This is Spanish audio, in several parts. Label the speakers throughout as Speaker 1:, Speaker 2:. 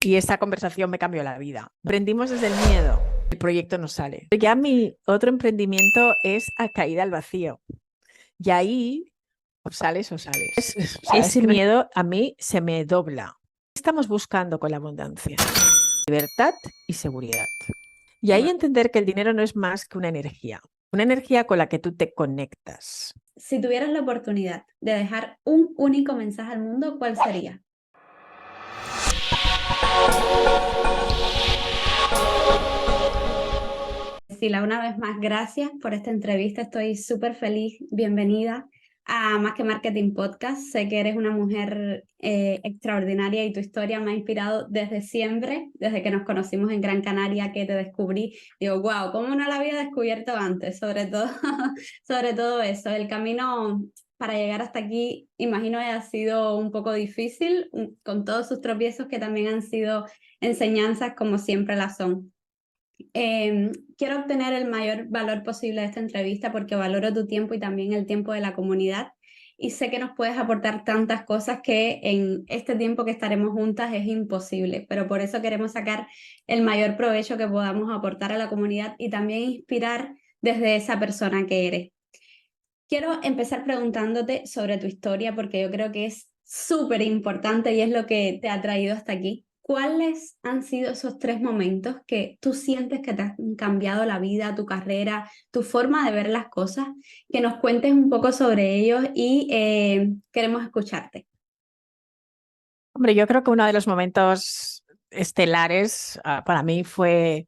Speaker 1: Y esa conversación me cambió la vida. Aprendimos desde el miedo, el proyecto no sale. Ya mi otro emprendimiento es a caída al vacío. Y ahí o sales o sales. Ese miedo a mí se me dobla. ¿Qué estamos buscando con la abundancia? Libertad y seguridad. Y ahí entender que el dinero no es más que una energía con la que tú te conectas.
Speaker 2: Si tuvieras la oportunidad de dejar un único mensaje al mundo, ¿cuál sería? Sila, una vez más, gracias por esta entrevista. Estoy súper feliz. Bienvenida a Más que Marketing Podcast. Sé que eres una mujer extraordinaria y tu historia me ha inspirado desde siempre, desde que nos conocimos en Gran Canaria, que te descubrí. Digo, wow, ¿cómo no la había descubierto antes? Sobre todo, sobre todo eso. El camino para llegar hasta aquí, imagino, ha sido un poco difícil, con todos sus tropiezos que también han sido enseñanzas, como siempre las son. Quiero obtener el mayor valor posible de esta entrevista porque valoro tu tiempo y también el tiempo de la comunidad y sé que nos puedes aportar tantas cosas que en este tiempo que estaremos juntas es imposible, pero por eso queremos sacar el mayor provecho que podamos aportar a la comunidad y también inspirar desde esa persona que eres. Quiero empezar preguntándote sobre tu historia porque yo creo que es súper importante y es lo que te ha traído hasta aquí. ¿Cuáles han sido esos tres momentos que tú sientes que te han cambiado la vida, tu carrera, tu forma de ver las cosas? Que nos cuentes un poco sobre ellos y queremos escucharte.
Speaker 1: Hombre, yo creo que uno de los momentos estelares para mí fue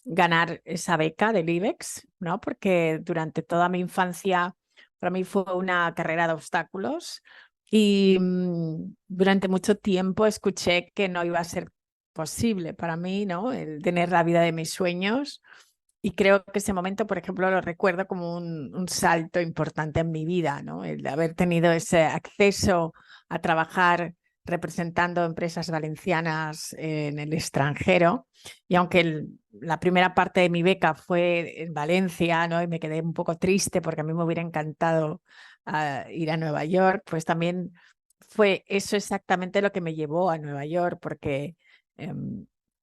Speaker 1: ganar esa beca del IBEX, ¿no? Porque durante toda mi infancia para mí fue una carrera de obstáculos y durante mucho tiempo escuché que no iba a ser posible para mí, ¿no? El tener la vida de mis sueños. Y creo que ese momento, por ejemplo, lo recuerdo como un salto importante en mi vida, ¿no? El de haber tenido ese acceso a trabajar representando empresas valencianas en el extranjero. Y aunque la primera parte de mi beca fue en Valencia, ¿no? Y me quedé un poco triste porque a mí me hubiera encantado ir a Nueva York, pues también fue eso exactamente lo que me llevó a Nueva York, porque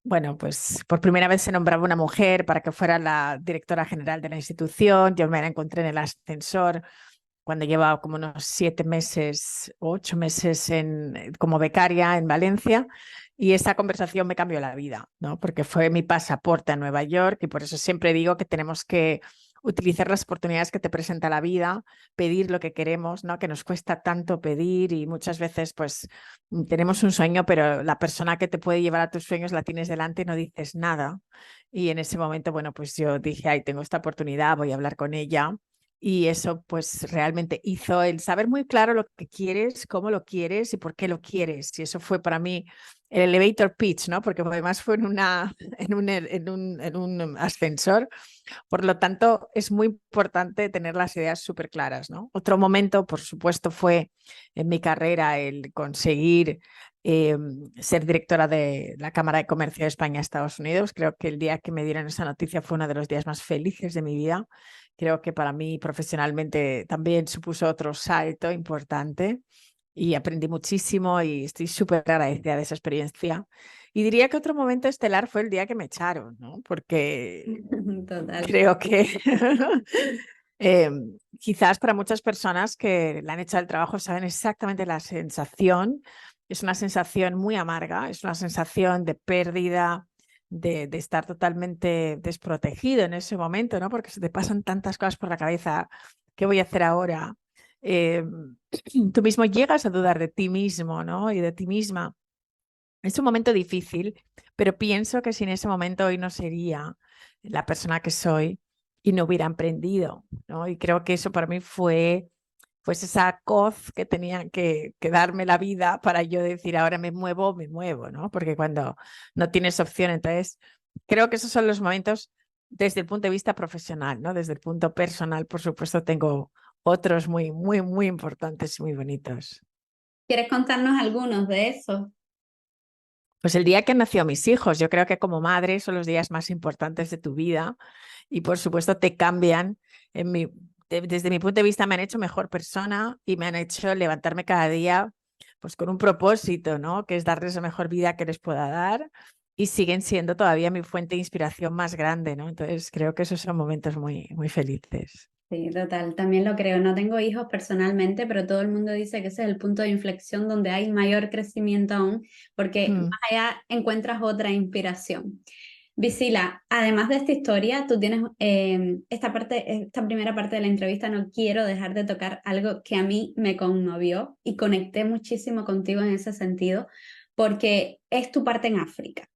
Speaker 1: bueno, pues por primera vez se nombraba una mujer para que fuera la directora general de la institución. Yo me la encontré en el ascensor cuando llevaba como unos 7 meses, 8 meses como becaria en Valencia. Y esa conversación me cambió la vida, ¿no? Porque fue mi pasaporte a Nueva York y por eso siempre digo que tenemos que utilizar las oportunidades que te presenta la vida, pedir lo que queremos, ¿no? Que nos cuesta tanto pedir y muchas veces pues tenemos un sueño, pero la persona que te puede llevar a tus sueños la tienes delante y no dices nada. Y en ese momento, bueno, pues yo dije, ay, tengo esta oportunidad, voy a hablar con ella. Y eso pues realmente hizo el saber muy claro lo que quieres, cómo lo quieres y por qué lo quieres. Y eso fue para mí el elevator pitch, ¿no? Porque además fue en un ascensor. Por lo tanto, es muy importante tener las ideas súper claras, ¿no? Otro momento, por supuesto, fue en mi carrera el conseguir ser directora de la Cámara de Comercio de España-Estados Unidos. Creo que el día que me dieron esa noticia fue uno de los días más felices de mi vida. Creo que para mí profesionalmente también supuso otro salto importante y aprendí muchísimo y estoy súper agradecida de esa experiencia. Y diría que otro momento estelar fue el día que me echaron, ¿no? Porque
Speaker 2: Total.
Speaker 1: creo que quizás para muchas personas que le han echado el trabajo saben exactamente la sensación. Es una sensación muy amarga, es una sensación de pérdida, de estar totalmente desprotegido en ese momento, ¿no? Porque se te pasan tantas cosas por la cabeza. ¿Qué voy a hacer ahora? Eh, Tú mismo llegas a dudar de ti mismo, ¿no? Y de ti misma. Es un momento difícil, pero pienso que sin ese momento hoy no sería la persona que soy y no hubiera emprendido, ¿no? Y creo que eso para mí fue pues esa coz que tenía que darme la vida para yo decir ahora me muevo, ¿no? Porque cuando no tienes opción, entonces creo que esos son los momentos desde el punto de vista profesional, ¿no? Desde el punto personal, por supuesto, tengo otros muy, muy, muy importantes y muy bonitos.
Speaker 2: ¿Quieres contarnos algunos de esos?
Speaker 1: Pues el día que nació mis hijos, yo creo que como madre son los días más importantes de tu vida y por supuesto te cambian. Desde mi punto de vista me han hecho mejor persona y me han hecho levantarme cada día pues con un propósito, ¿no? Que es darles la mejor vida que les pueda dar y siguen siendo todavía mi fuente de inspiración más grande, ¿no? Entonces creo que esos son momentos muy, muy felices.
Speaker 2: Sí, total, también lo creo. No tengo hijos personalmente, pero todo el mundo dice que ese es el punto de inflexión donde hay mayor crecimiento aún, porque
Speaker 1: Mm.
Speaker 2: más allá encuentras otra inspiración. Visila, además de esta historia, tú tienes esta primera parte de la entrevista, no quiero dejar de tocar algo que a mí me conmovió y conecté muchísimo contigo en ese sentido, porque es tu parte en África.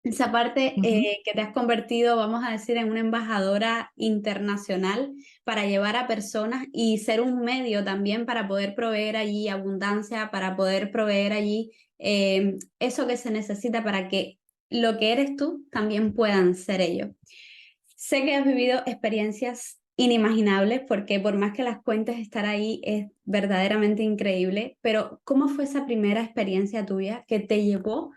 Speaker 2: Esa parte
Speaker 1: Ujú.
Speaker 2: que te has convertido, vamos a decir, en una embajadora internacional para llevar a personas y ser un medio también para poder proveer allí abundancia, para poder proveer allí eso que se necesita para que lo que eres tú también puedan ser ellos. Sé que has vivido experiencias inimaginables porque por más que las cuentes, estar ahí es verdaderamente increíble, pero ¿cómo fue esa primera experiencia tuya que te llevó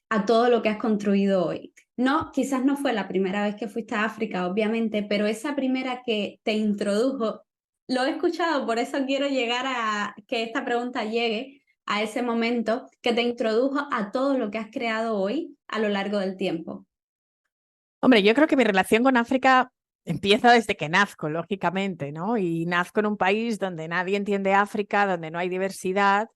Speaker 2: a todo lo que has construido hoy? No, quizás no fue la primera vez que fuiste a África, obviamente, pero esa primera que te introdujo, lo he escuchado, por eso quiero llegar a que esta pregunta llegue a ese momento que te introdujo a todo lo que has creado hoy a lo largo del tiempo.
Speaker 1: Hombre, yo creo que mi relación con África empieza desde que nazco, lógicamente, ¿no? Y nazco en un país donde nadie entiende África, donde no hay diversidad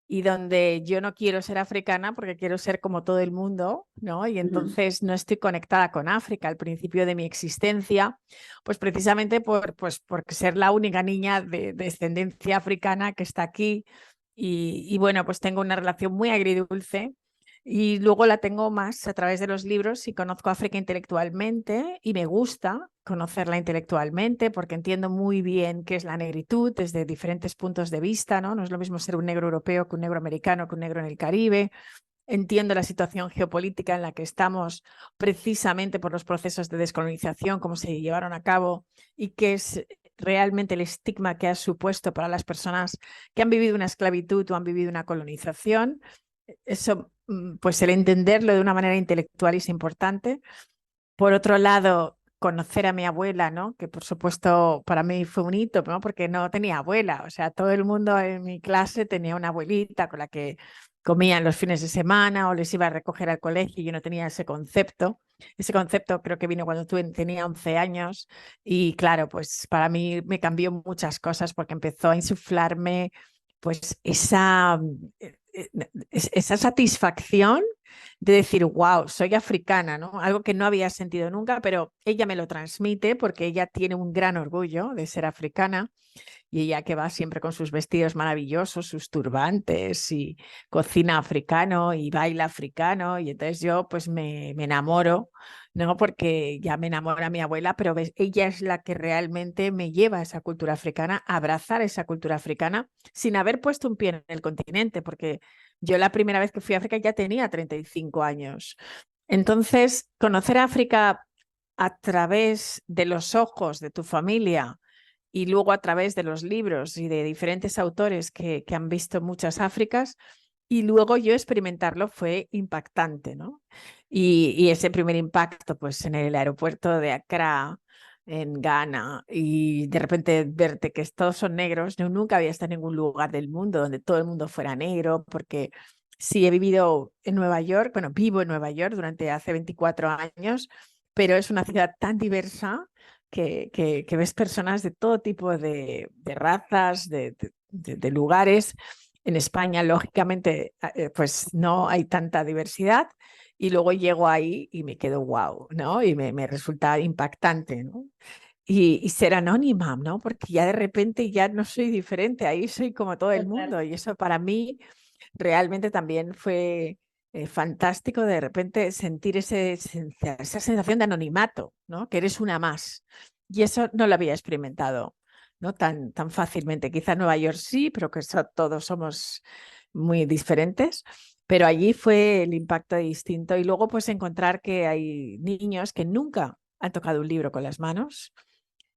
Speaker 1: y donde yo no quiero ser africana porque quiero ser como todo el mundo, ¿no? Y
Speaker 2: Ujú.
Speaker 1: entonces no estoy conectada con África al principio de mi existencia, pues precisamente por ser la única niña de descendencia africana que está aquí. Y bueno, pues tengo una relación muy agridulce y luego la tengo más a través de los libros y conozco África intelectualmente y me gusta conocerla intelectualmente porque entiendo muy bien qué es la negritud desde diferentes puntos de vista, ¿no? No es lo mismo ser un negro europeo que un negro americano, que un negro en el Caribe. Entiendo la situación geopolítica en la que estamos precisamente por los procesos de descolonización, cómo se llevaron a cabo y qué es realmente el estigma que ha supuesto para las personas que han vivido una esclavitud o han vivido una colonización. Eso, pues el entenderlo de una manera intelectual es importante. Por otro lado, conocer a mi abuela, ¿no? Que por supuesto para mí fue un hito, ¿no? Porque no tenía abuela. O sea, todo el mundo en mi clase tenía una abuelita con la que comían los fines de semana o les iba a recoger al colegio y yo no tenía ese concepto. Ese concepto creo que vino cuando tenía 11 años y claro, pues para mí me cambió muchas cosas porque empezó a insuflarme pues esa satisfacción de decir, wow, soy africana, ¿no? Algo que no había sentido nunca, pero ella me lo transmite porque ella tiene un gran orgullo de ser africana y ella que va siempre con sus vestidos maravillosos, sus turbantes y cocina africano y baila africano y entonces yo pues me enamoro, ¿no? Porque ya me enamora mi abuela, pero ella es la que realmente me lleva a esa cultura africana, a abrazar esa cultura africana sin haber puesto un pie en el continente, porque yo la primera vez que fui a África ya tenía 35 años. Entonces, conocer África a través de los ojos de tu familia y luego a través de los libros y de diferentes autores que han visto muchas Áfricas, y luego yo experimentarlo fue impactante, ¿no? Y ese primer impacto, pues en el aeropuerto de Accra, en Ghana, y de repente verte que todos son negros, yo nunca había estado en ningún lugar del mundo donde todo el mundo fuera negro, porque sí he vivido en Nueva York, bueno, vivo en Nueva York durante hace 24 años, pero es una ciudad tan diversa que ves personas de todo tipo de razas, de lugares. En España, lógicamente, pues no hay tanta diversidad y luego llego ahí y me quedo wow, ¿no? Y me resulta impactante, ¿no? Y ser anónima, ¿no? Porque ya de repente ya no soy diferente, ahí soy como todo el
Speaker 2: Total.
Speaker 1: mundo y eso para mí realmente también fue fantástico de repente sentir esa sensación de anonimato, ¿no? Que eres una más. Y eso no lo había experimentado, ¿no? Tan fácilmente. Quizá en Nueva York sí, pero que todos somos muy diferentes. Pero allí fue el impacto distinto. Y luego pues encontrar que hay niños que nunca han tocado un libro con las manos.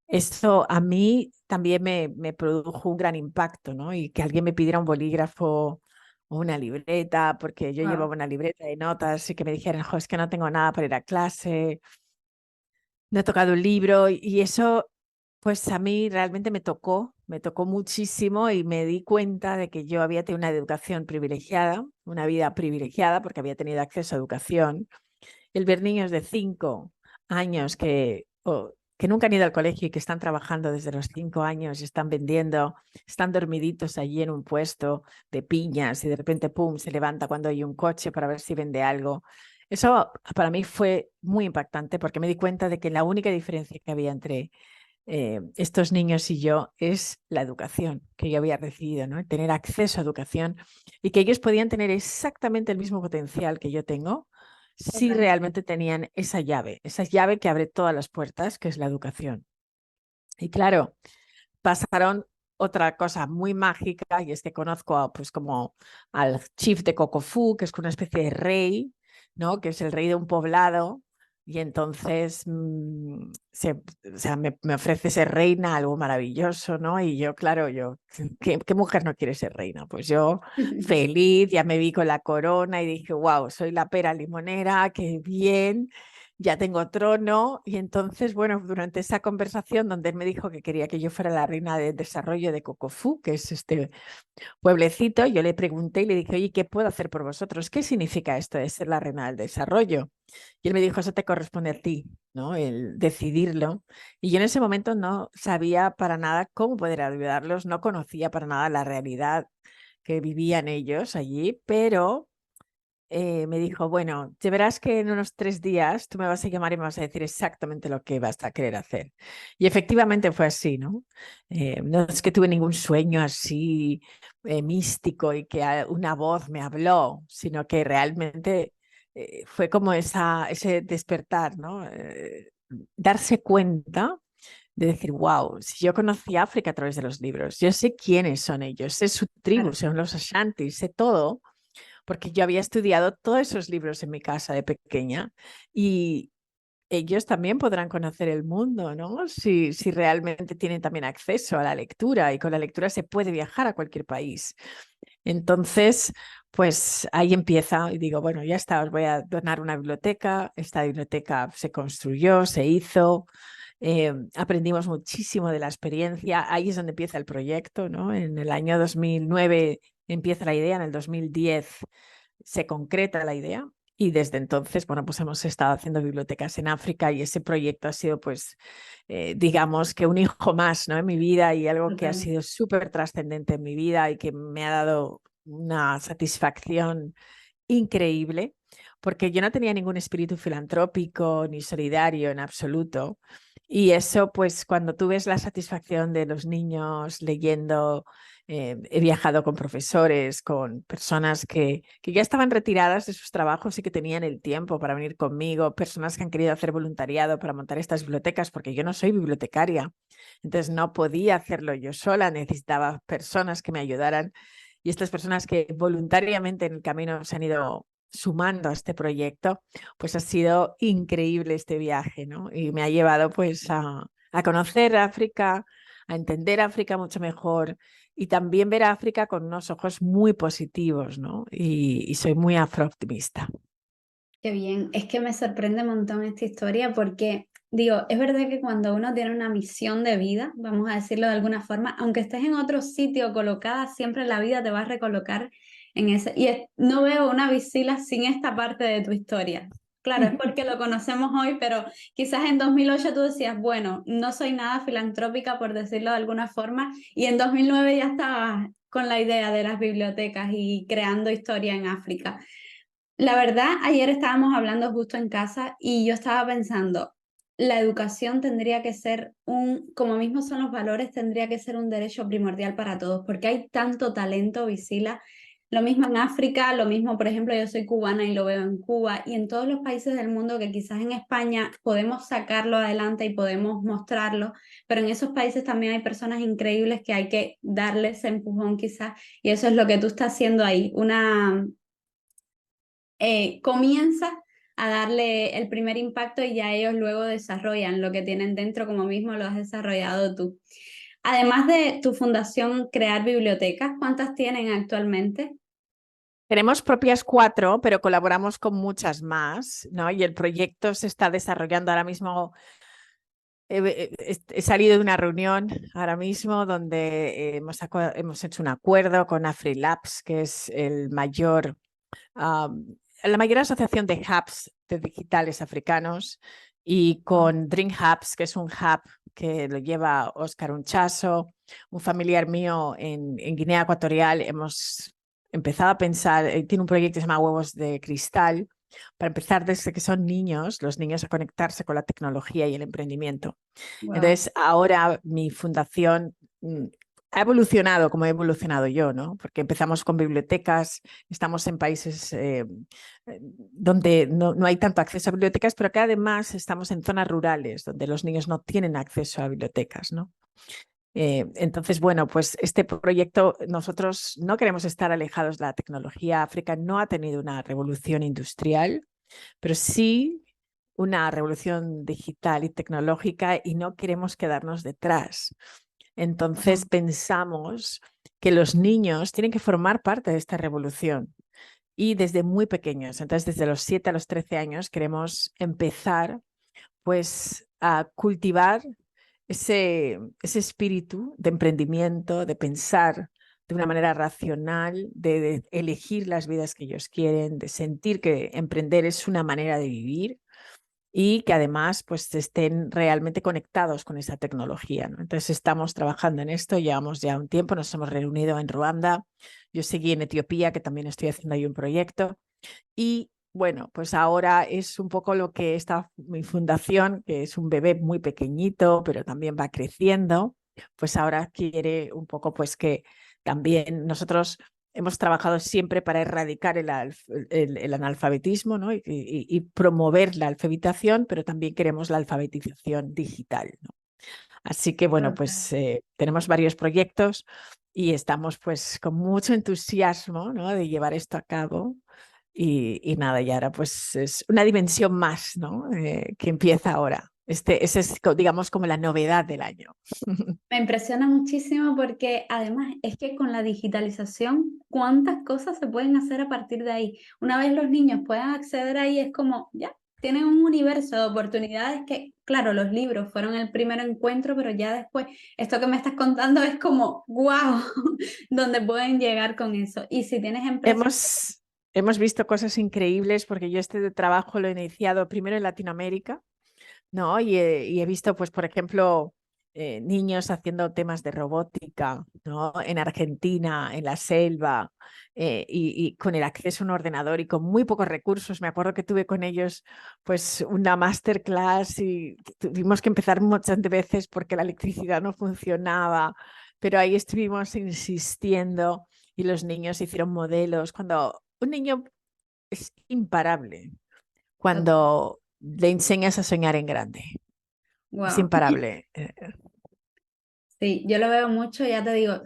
Speaker 1: Esto a mí también me produjo un gran impacto, ¿no? Y que alguien me pidiera un bolígrafo o una libreta, porque yo
Speaker 2: Wow.
Speaker 1: llevaba una libreta de notas y que me dijeran, jo, es que no tengo nada para ir a clase, no he tocado un libro y eso, pues a mí realmente me tocó me tocó muchísimo y me di cuenta de que yo había tenido una educación privilegiada, una vida privilegiada porque había tenido acceso a educación. El ver niños de 5 años que nunca han ido al colegio y que están trabajando desde los 5 años y están vendiendo, están dormiditos allí en un puesto de piñas y de repente, pum, se levanta cuando hay un coche para ver si vende algo. Eso para mí fue muy impactante porque me di cuenta de que la única diferencia que había entre estos niños y yo es la educación que yo había recibido, ¿no? Tener acceso a educación y que ellos podían tener exactamente el mismo potencial que yo tengo si
Speaker 2: Total.
Speaker 1: realmente tenían esa llave que abre todas las puertas, que es la educación. Y claro, pasaron otra cosa muy mágica y es que conozco pues como al chief de Cocofú, que es una especie de rey, ¿no? Que es el rey de un poblado y entonces o sea, me ofrece ser reina, algo maravilloso, ¿no? Y yo, claro, ¿qué mujer no quiere ser reina? Pues yo feliz, ya me vi con la corona y dije, wow, soy la pera limonera, qué bien, ya tengo trono. Y entonces, bueno, durante esa conversación donde él me dijo que quería que yo fuera la reina de desarrollo de Cocofú, que es este pueblecito, yo le pregunté y le dije, oye, ¿qué puedo hacer por vosotros? ¿Qué significa esto de ser la reina del desarrollo? Y él me dijo, eso te corresponde a ti, ¿no? El decidirlo. Y yo en ese momento no sabía para nada cómo poder ayudarlos, no conocía para nada la realidad que vivían ellos allí, pero me dijo, bueno, te verás que en unos 3 días tú me vas a llamar y me vas a decir exactamente lo que vas a querer hacer. Y efectivamente fue así, ¿no? No es que tuve ningún sueño así místico y que una voz me habló, sino que realmente fue como ese despertar, ¿no? Darse cuenta de decir, wow, si yo conocí África a través de los libros, yo sé quiénes son ellos, sé su tribu,
Speaker 2: Claro,
Speaker 1: son los Ashanti, sé todo porque yo había estudiado todos esos libros en mi casa de pequeña y ellos también podrán conocer el mundo, ¿no? Si realmente tienen también acceso a la lectura y con la lectura se puede viajar a cualquier país. Entonces, pues ahí empieza y digo, bueno, ya está, os voy a donar una biblioteca. Esta biblioteca se construyó, se hizo. Aprendimos muchísimo de la experiencia. Ahí es donde empieza el proyecto, ¿no? En el año 2009 empieza la idea, en el 2010 se concreta la idea y desde entonces, bueno, pues hemos estado haciendo bibliotecas en África y ese proyecto ha sido, pues, digamos que un hijo más, ¿no? En mi vida y algo que ha
Speaker 2: total.
Speaker 1: sido súper trascendente en mi vida y que me ha dado una satisfacción increíble, porque yo no tenía ningún espíritu filantrópico ni solidario en absoluto. Y eso, pues cuando tú ves la satisfacción de los niños leyendo, he viajado con profesores, con personas que ya estaban retiradas de sus trabajos y que tenían el tiempo para venir conmigo, personas que han querido hacer voluntariado para montar estas bibliotecas, porque yo no soy bibliotecaria, entonces no podía hacerlo yo sola, necesitaba personas que me ayudaran y estas personas que voluntariamente en el camino se han ido sumando a este proyecto, pues ha sido increíble este viaje, ¿no? Y me ha llevado pues a conocer África, a entender África mucho mejor y también ver a África con unos ojos muy positivos, ¿no? Y soy muy afrooptimista.
Speaker 2: Qué bien, es que me sorprende un montón esta historia porque, digo, es verdad que cuando uno tiene una misión de vida, vamos a decirlo de alguna forma, aunque estés en otro sitio colocada, siempre la vida te va a recolocar en ese. Y no veo una Visila sin esta parte de tu historia. Claro, es porque lo conocemos hoy, pero quizás en 2008 tú decías, bueno, no soy nada filantrópica, por decirlo de alguna forma, y en 2009 ya estabas con la idea de las bibliotecas y creando historia en África. La verdad, ayer estábamos hablando justo en casa y yo estaba pensando, la educación tendría que ser como mismo son los valores, tendría que ser un derecho primordial para todos, porque hay tanto talento, Visila. Lo mismo en África, lo mismo, por ejemplo, yo soy cubana y lo veo en Cuba y en todos los países del mundo que quizás en España podemos sacarlo adelante y podemos mostrarlo, pero en esos países también hay personas increíbles que hay que darles ese empujón quizás y eso es lo que tú estás haciendo ahí, comienza a darle el primer impacto y ya ellos luego desarrollan lo que tienen dentro, como mismo lo has desarrollado tú. Además de tu fundación Crear Bibliotecas, ¿cuántas tienen actualmente?
Speaker 1: Tenemos propias 4, pero colaboramos con muchas más, ¿no? Y el proyecto se está desarrollando ahora mismo. he salido de una reunión ahora mismo donde hemos hecho un acuerdo con AfriLabs, que es la mayor asociación de hubs de digitales africanos, y con Dream Hubs, que es un hub que lo lleva Óscar Unchaso, un familiar mío en Guinea Ecuatorial. Hemos empezado a pensar, tiene un proyecto que se llama Huevos de Cristal, para empezar desde que son niños, los niños a conectarse con la tecnología y el emprendimiento.
Speaker 2: Wow.
Speaker 1: Entonces, ahora mi fundación ha evolucionado como he evolucionado yo, ¿no? Porque empezamos con bibliotecas, estamos en países donde no hay tanto acceso a bibliotecas, pero que además estamos en zonas rurales donde los niños no tienen acceso a bibliotecas, ¿no? Entonces, bueno, pues este proyecto, nosotros no queremos estar alejados de la tecnología. África no ha tenido una revolución industrial, pero sí una revolución digital y tecnológica, y no queremos quedarnos detrás. Entonces pensamos que los niños tienen que formar parte de esta revolución, y desde muy pequeños. Entonces, desde los 7 a los 13 años queremos empezar pues a cultivar ese espíritu de emprendimiento, de pensar de una manera racional, de elegir las vidas que ellos quieren, de sentir que emprender es una manera de vivir, y que además pues estén realmente conectados con esa tecnología, ¿no? Entonces estamos trabajando en esto, llevamos ya un tiempo, nos hemos reunido en Ruanda, yo seguí en Etiopía, que también estoy haciendo ahí un proyecto, y bueno, pues ahora es un poco lo que está mi fundación, que es un bebé muy pequeñito, pero también va creciendo, pues ahora quiere un poco pues que también nosotros hemos trabajado siempre para erradicar el analfabetismo, ¿no? Y promover la alfabetización, pero también queremos la alfabetización digital, ¿no? Así que bueno,
Speaker 2: Total.
Speaker 1: pues tenemos varios proyectos y estamos pues con mucho entusiasmo, ¿no? De llevar esto a cabo. Y nada, y ahora pues es una dimensión más, ¿no? Que empieza ahora. Ese es, digamos, como la novedad del año.
Speaker 2: Me impresiona muchísimo porque además es que con la digitalización, cuántas cosas se pueden hacer a partir de ahí. Una vez los niños puedan acceder ahí, es como, ya, tienen un universo de oportunidades que, claro, los libros fueron el primer encuentro, pero ya después, esto que me estás contando es como, wow, donde pueden llegar con eso. Y si tienes empresas...
Speaker 1: Hemos visto cosas increíbles, porque yo este trabajo lo he iniciado primero en Latinoamérica, ¿no? Y he visto, pues, por ejemplo, niños haciendo temas de robótica, ¿no? En Argentina, en la selva, y con el acceso a un ordenador y con muy pocos recursos. Me acuerdo que tuve con ellos, pues, una masterclass, y tuvimos que empezar muchas veces porque la electricidad no funcionaba, pero ahí estuvimos insistiendo, y los niños hicieron modelos. Cuando un niño es imparable, cuando le enseñas a soñar en grande. Es
Speaker 2: Wow.
Speaker 1: imparable.
Speaker 2: Sí, yo lo veo mucho, ya te digo,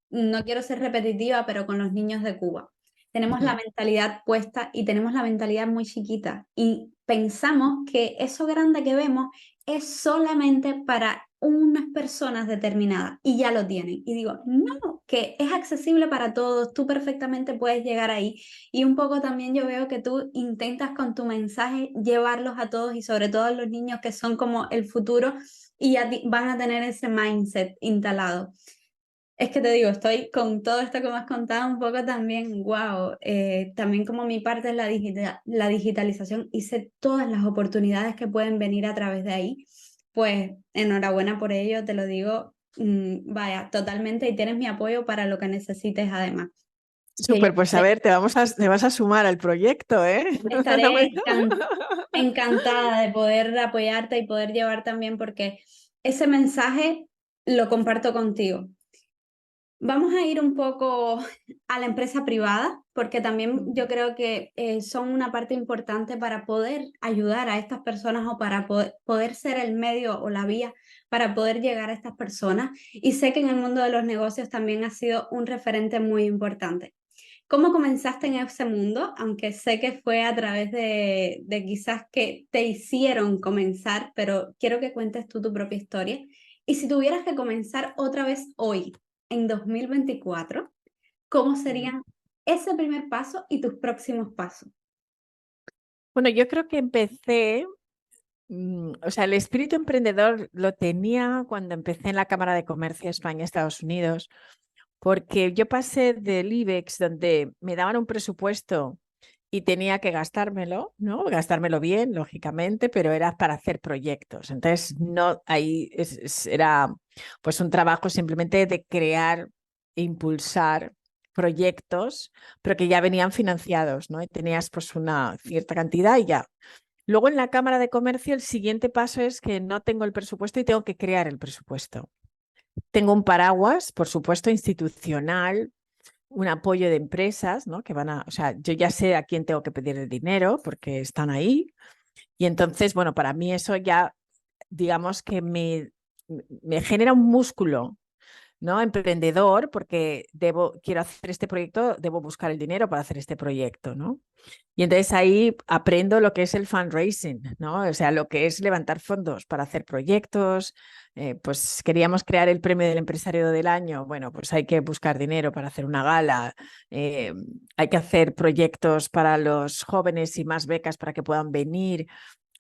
Speaker 2: no quiero ser repetitiva, pero con los niños de Cuba. Tenemos la
Speaker 1: Ujú.
Speaker 2: mentalidad puesta y tenemos la mentalidad muy chiquita y pensamos que eso grande que vemos es solamente para unas personas determinadas y ya lo tienen. Y digo, no, que es accesible para todos, tú perfectamente puedes llegar ahí. Y un poco también yo veo que tú intentas con tu mensaje llevarlos a todos y sobre todo a los niños que son como el futuro y ya van a tener ese mindset instalado. Es que te digo, estoy con todo esto que me has contado un poco también, wow, también como mi parte es la digitalización y sé todas las oportunidades que pueden venir a través de ahí, pues enhorabuena por ello, te lo digo, vaya, totalmente y tienes mi apoyo para lo que necesites además. Que yo
Speaker 1: Súper, pues a ver, te vas a sumar al proyecto, ¿eh? No
Speaker 2: estaré
Speaker 1: me-
Speaker 2: encantada de poder apoyarte y poder llevar también porque ese mensaje lo comparto contigo. Vamos a ir un poco a la empresa privada, porque también yo creo que son una parte importante para poder ayudar a estas personas o para poder ser el medio o la vía para poder llegar a estas personas. Y sé que en el mundo de los negocios también ha sido un referente muy importante. ¿Cómo comenzaste en ese mundo? Aunque sé que fue a través de quizás que te hicieron comenzar, pero quiero que cuentes tú tu propia historia. Y si tuvieras que comenzar otra vez hoy, en 2024, ¿cómo serían ese primer paso y tus próximos pasos?
Speaker 1: Bueno, yo creo que empecé O sea, el espíritu emprendedor lo tenía cuando empecé en la Cámara de Comercio de España, Estados Unidos, porque yo pasé del IBEX, donde me daban un presupuesto y tenía que gastármelo, ¿no? Gastármelo bien, lógicamente, pero era para hacer proyectos. Entonces, no, ahí era pues un trabajo simplemente de crear e impulsar proyectos, pero que ya venían financiados, ¿no? Y tenías pues una cierta cantidad y ya. Luego en la Cámara de Comercio el siguiente paso es que no tengo el presupuesto y tengo que crear el presupuesto. Tengo un paraguas, por supuesto, institucional, un apoyo de empresas, ¿no? Que van a, o sea, yo ya sé a quién tengo que pedir el dinero porque están ahí. Y entonces, bueno, para mí eso ya, digamos que me genera un músculo, ¿no? Emprendedor, porque quiero hacer este proyecto, debo buscar el dinero para hacer este proyecto, ¿no? Y entonces ahí aprendo lo que es el fundraising, ¿no? O sea, lo que es levantar fondos para hacer proyectos. Pues queríamos crear el premio del empresario del año. Bueno, pues hay que buscar dinero para hacer una gala. Hay que hacer proyectos para los jóvenes y más becas para que puedan venir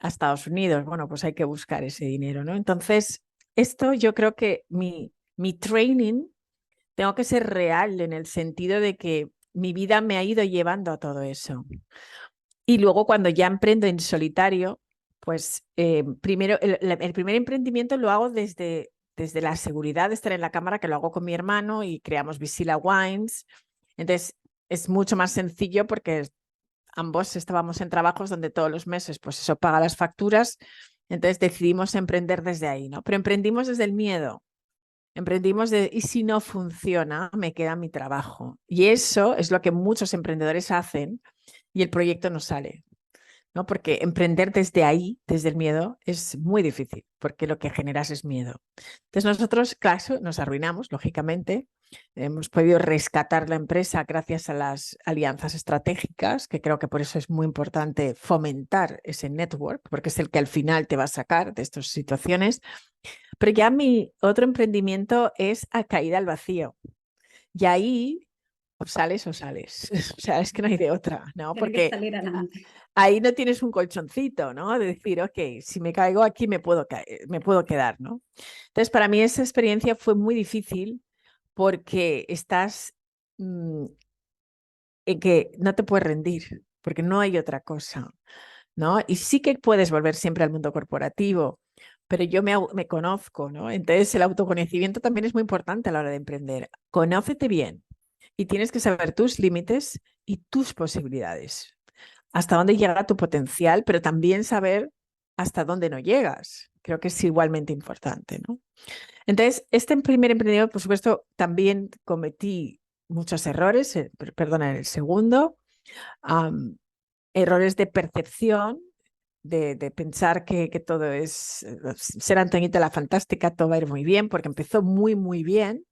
Speaker 1: a Estados Unidos. Bueno, pues hay que buscar ese dinero, ¿no? Entonces, esto yo creo que mi training tengo que ser real en el sentido de que mi vida me ha ido llevando a todo eso. Y luego cuando ya emprendo en solitario, pues primero el primer emprendimiento lo hago desde la seguridad de estar en la cámara, que lo hago con mi hermano y creamos Visila Wines. Entonces es mucho más sencillo porque ambos estábamos en trabajos donde todos los meses, pues eso paga las facturas. Entonces decidimos emprender desde ahí, ¿no? Pero emprendimos desde el miedo. Emprendimos y si no funciona, me queda mi trabajo. Y eso es lo que muchos emprendedores hacen y el proyecto no sale, ¿no? Porque emprender desde ahí, desde el miedo, es muy difícil, porque lo que generas es miedo. Entonces nosotros, claro, nos arruinamos, lógicamente. Hemos podido rescatar la empresa gracias a las alianzas estratégicas, que creo que por eso es muy importante fomentar ese network, porque es el que al final te va a sacar de estas situaciones. Pero ya mi otro emprendimiento es a caída al vacío. Y ahí o sales o sales. O sea, es que no hay de otra, ¿no?
Speaker 2: Tiene que
Speaker 1: Porque
Speaker 2: salir adelante.
Speaker 1: ahí no tienes un colchoncito, ¿no? De decir, ok, si me caigo aquí me puedo quedar, ¿no? Entonces, para mí esa experiencia fue muy difícil porque estás en que no te puedes rendir, porque no hay otra cosa, ¿no? Y sí que puedes volver siempre al mundo corporativo, pero yo me conozco, ¿no? Entonces, el autoconocimiento también es muy importante a la hora de emprender. Conócete bien y tienes que saber tus límites y tus posibilidades, hasta dónde llega tu potencial, pero también saber hasta dónde no llegas. Creo que es igualmente importante, ¿no? Entonces, este primer emprendedor, por supuesto, también cometí muchos errores, perdona, en el segundo, errores de percepción, de pensar que todo es, ser Antoñita la Fantástica, todo va a ir muy bien, porque empezó muy, muy bien,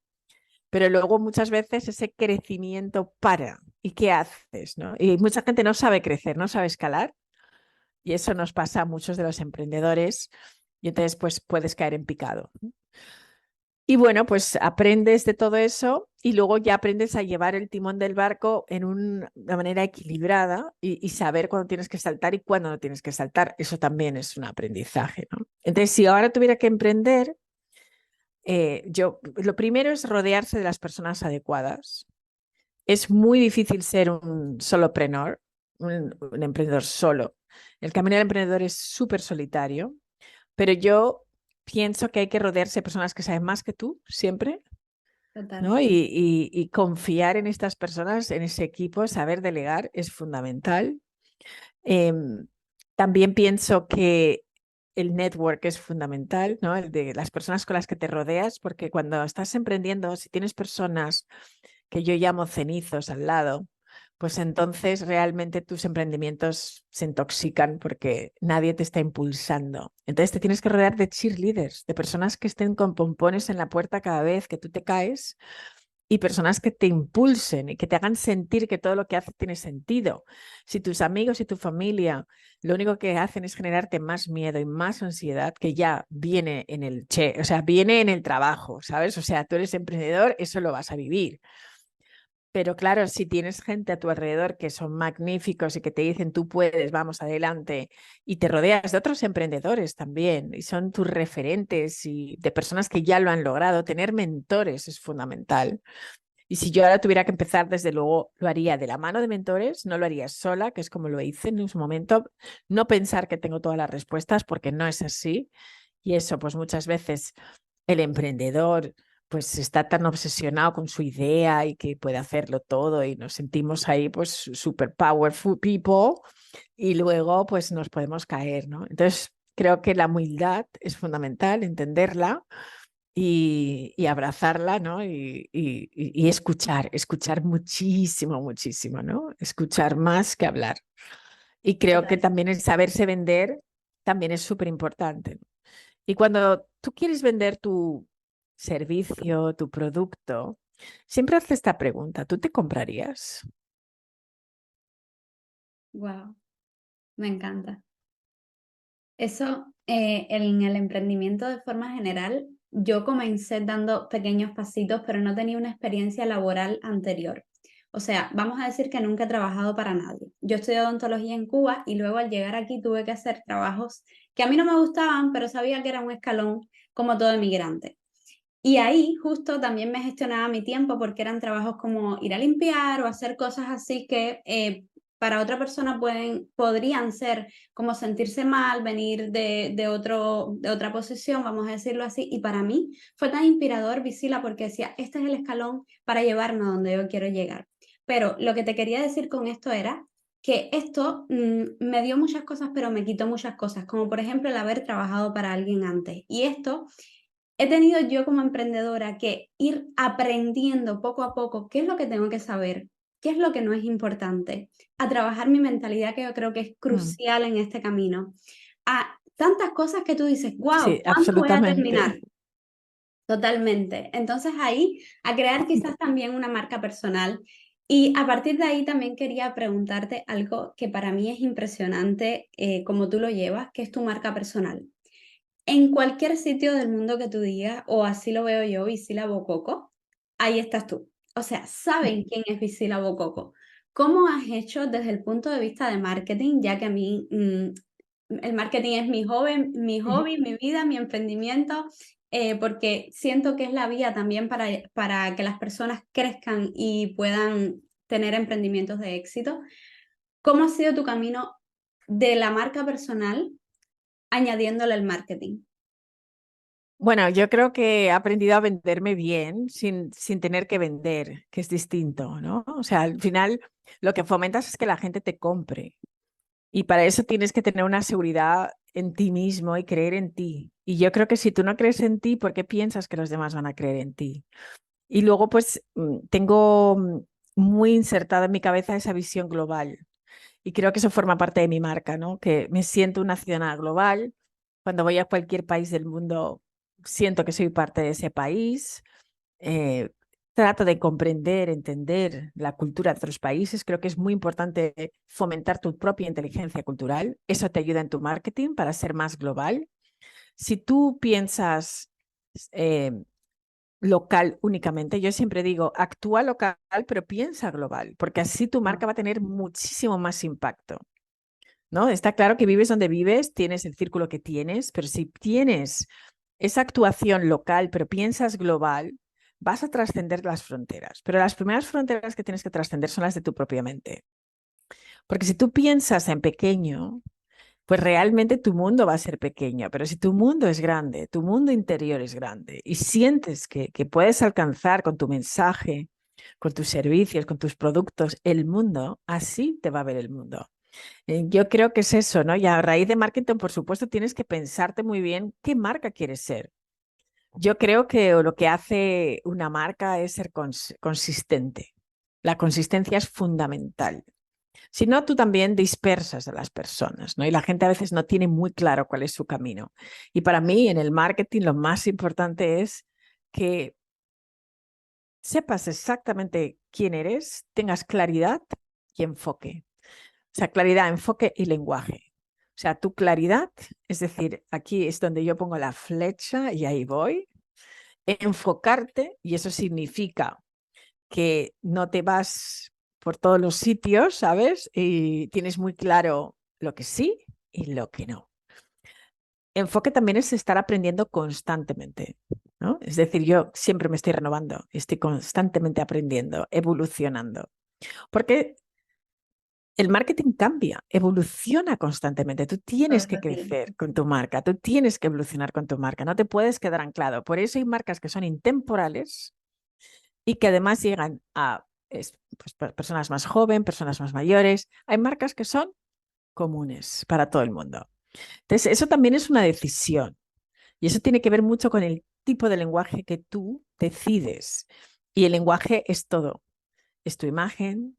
Speaker 1: pero luego muchas veces ese crecimiento para. ¿Y qué haces? ¿No? Y mucha gente no sabe crecer, no sabe escalar, y eso nos pasa a muchos de los emprendedores, y entonces pues puedes caer en picado. Y bueno, pues aprendes de todo eso y luego ya aprendes a llevar el timón del barco en una manera equilibrada y saber cuándo tienes que saltar y cuándo no tienes que saltar. Eso también es un aprendizaje, ¿no? Entonces, si ahora tuviera que emprender, lo primero es rodearse de las personas adecuadas. Es muy difícil ser un solopreneur, un emprendedor solo. El camino del emprendedor es súper solitario, pero yo pienso que hay que rodearse de personas que saben más que tú siempre,
Speaker 2: Total.
Speaker 1: ¿no? Y confiar en estas personas, en ese equipo, saber delegar es fundamental. Em, También pienso que el network es fundamental, ¿no? El de las personas con las que te rodeas, porque cuando estás emprendiendo, si tienes personas que yo llamo cenizos al lado, pues entonces realmente tus emprendimientos se intoxican porque nadie te está impulsando. Entonces te tienes que rodear de cheerleaders, de personas que estén con pompones en la puerta cada vez que tú te caes y personas que te impulsen y que te hagan sentir que todo lo que haces tiene sentido. Si tus amigos y tu familia lo único que hacen es generarte más miedo y más ansiedad, que ya viene en o sea, viene en el trabajo, ¿sabes? O sea, tú eres emprendedor, eso lo vas a vivir. Pero claro, si tienes gente a tu alrededor que son magníficos y que te dicen tú puedes, vamos adelante, y te rodeas de otros emprendedores también, y son tus referentes y de personas que ya lo han logrado, tener mentores es fundamental. Y si yo ahora tuviera que empezar, desde luego lo haría de la mano de mentores, no lo haría sola, que es como lo hice en su momento, no pensar que tengo todas las respuestas porque no es así. Y eso, pues muchas veces el emprendedor pues está tan obsesionado con su idea y que puede hacerlo todo y nos sentimos ahí pues super powerful people y luego pues nos podemos caer, ¿no? Entonces creo que la humildad es fundamental, entenderla y abrazarla, ¿no? Y escuchar muchísimo, muchísimo, ¿no? Escuchar más que hablar. Y creo que
Speaker 2: Total.
Speaker 1: también el saberse vender también es súper importante. Y cuando tú quieres vender tu servicio, tu producto, siempre haces esta pregunta, ¿tú te comprarías?
Speaker 2: Wow, me encanta. Eso, en el emprendimiento de forma general, yo comencé dando pequeños pasitos, pero no tenía una experiencia laboral anterior. O sea, vamos a decir que nunca he trabajado para nadie. Yo estudié odontología en Cuba y luego al llegar aquí tuve que hacer trabajos que a mí no me gustaban, pero sabía que era un escalón como todo emigrante. Y ahí justo también me gestionaba mi tiempo porque eran trabajos como ir a limpiar o hacer cosas así que para otra persona podrían ser como sentirse mal, venir de otra posición, vamos a decirlo así. Y para mí fue tan inspirador, Visila, porque decía, este es el escalón para llevarme a donde yo quiero llegar. Pero lo que te quería decir con esto era que esto me dio muchas cosas, pero me quitó muchas cosas, como por ejemplo el haber trabajado para alguien antes. Y esto he tenido yo como emprendedora que ir aprendiendo poco a poco qué es lo que tengo que saber, qué es lo que no es importante, a trabajar mi mentalidad que yo creo que es
Speaker 1: Mm.
Speaker 2: crucial en este camino, a tantas cosas que tú dices, wow,
Speaker 1: Sí,
Speaker 2: ¿cuándo voy a terminar?
Speaker 1: absolutamente.
Speaker 2: Totalmente. Entonces ahí a crear quizás también una marca personal y a partir de ahí también quería preguntarte algo que para mí es impresionante, como tú lo llevas, que es tu marca personal. En cualquier sitio del mundo que tú digas, o así lo veo yo, Visila Bococo, ahí estás tú. O sea, saben quién es Visila Bococo. ¿Cómo has hecho desde el punto de vista de marketing, ya que a mí el marketing es mi hobby, mi vida, mi emprendimiento, porque siento que es la vía también para que las personas crezcan y puedan tener emprendimientos de éxito? ¿Cómo ha sido tu camino de la marca personal añadiéndole el marketing?
Speaker 1: Bueno, yo creo que he aprendido a venderme bien sin tener que vender, que es distinto, ¿no? O sea, al final lo que fomentas es que la gente te compre y para eso tienes que tener una seguridad en ti mismo y creer en ti. Y yo creo que si tú no crees en ti, ¿por qué piensas que los demás van a creer en ti? Y luego, pues, tengo muy insertada en mi cabeza esa visión global. Y creo que eso forma parte de mi marca, ¿no? Que me siento una ciudadana global. Cuando voy a cualquier país del mundo, siento que soy parte de ese país. Eh, Trato de comprender, entender la cultura de otros países. Creo que es muy importante fomentar tu propia inteligencia cultural. Eso te ayuda en tu marketing para ser más global. Si tú piensas eh, local únicamente, yo siempre digo, actúa local, pero piensa global, porque así tu
Speaker 2: Wow.
Speaker 1: marca va a tener muchísimo más impacto. ¿No? Está claro que vives donde vives, tienes el círculo que tienes, pero si tienes esa actuación local, pero piensas global, vas a trascender las fronteras. Pero las primeras fronteras que tienes que trascender son las de tu propia mente. Porque si tú piensas en pequeño, pues realmente tu mundo va a ser pequeño. Pero si tu mundo es grande, tu mundo interior es grande y sientes que puedes alcanzar con tu mensaje, con tus servicios, con tus productos, el mundo, así te va a ver el mundo. Yo creo que es eso, ¿no? Y a raíz de marketing, por supuesto, tienes que pensarte muy bien qué marca quieres ser. Yo creo que lo que hace una marca es ser consistente. La consistencia es fundamental. Si no, tú también dispersas a las personas, ¿no? Y la gente a veces no tiene muy claro cuál es su camino. Y para mí, en el marketing, lo más importante es que sepas exactamente quién eres, tengas claridad y enfoque. O sea, claridad, enfoque y lenguaje. O sea, tu claridad, es decir, aquí es donde yo pongo la flecha y ahí voy. Enfocarte, y eso significa que no te vas por todos los sitios, ¿sabes? Y tienes muy claro lo que sí y lo que no. Enfoque también es estar aprendiendo constantemente, ¿no? Es decir, yo siempre me estoy renovando, estoy constantemente aprendiendo, evolucionando, porque el marketing cambia, evoluciona constantemente. Tú tienes
Speaker 2: Todo
Speaker 1: que
Speaker 2: el tiempo.
Speaker 1: crecer con tu marca, tú tienes que evolucionar con tu marca, no te puedes quedar anclado. Por eso hay marcas que son intemporales y que además llegan a pues, personas más jóvenes, personas más mayores. Hay marcas que son comunes para todo el mundo. Entonces, eso también es una decisión y eso tiene que ver mucho con el tipo de lenguaje que tú decides. Y el lenguaje es todo, es tu imagen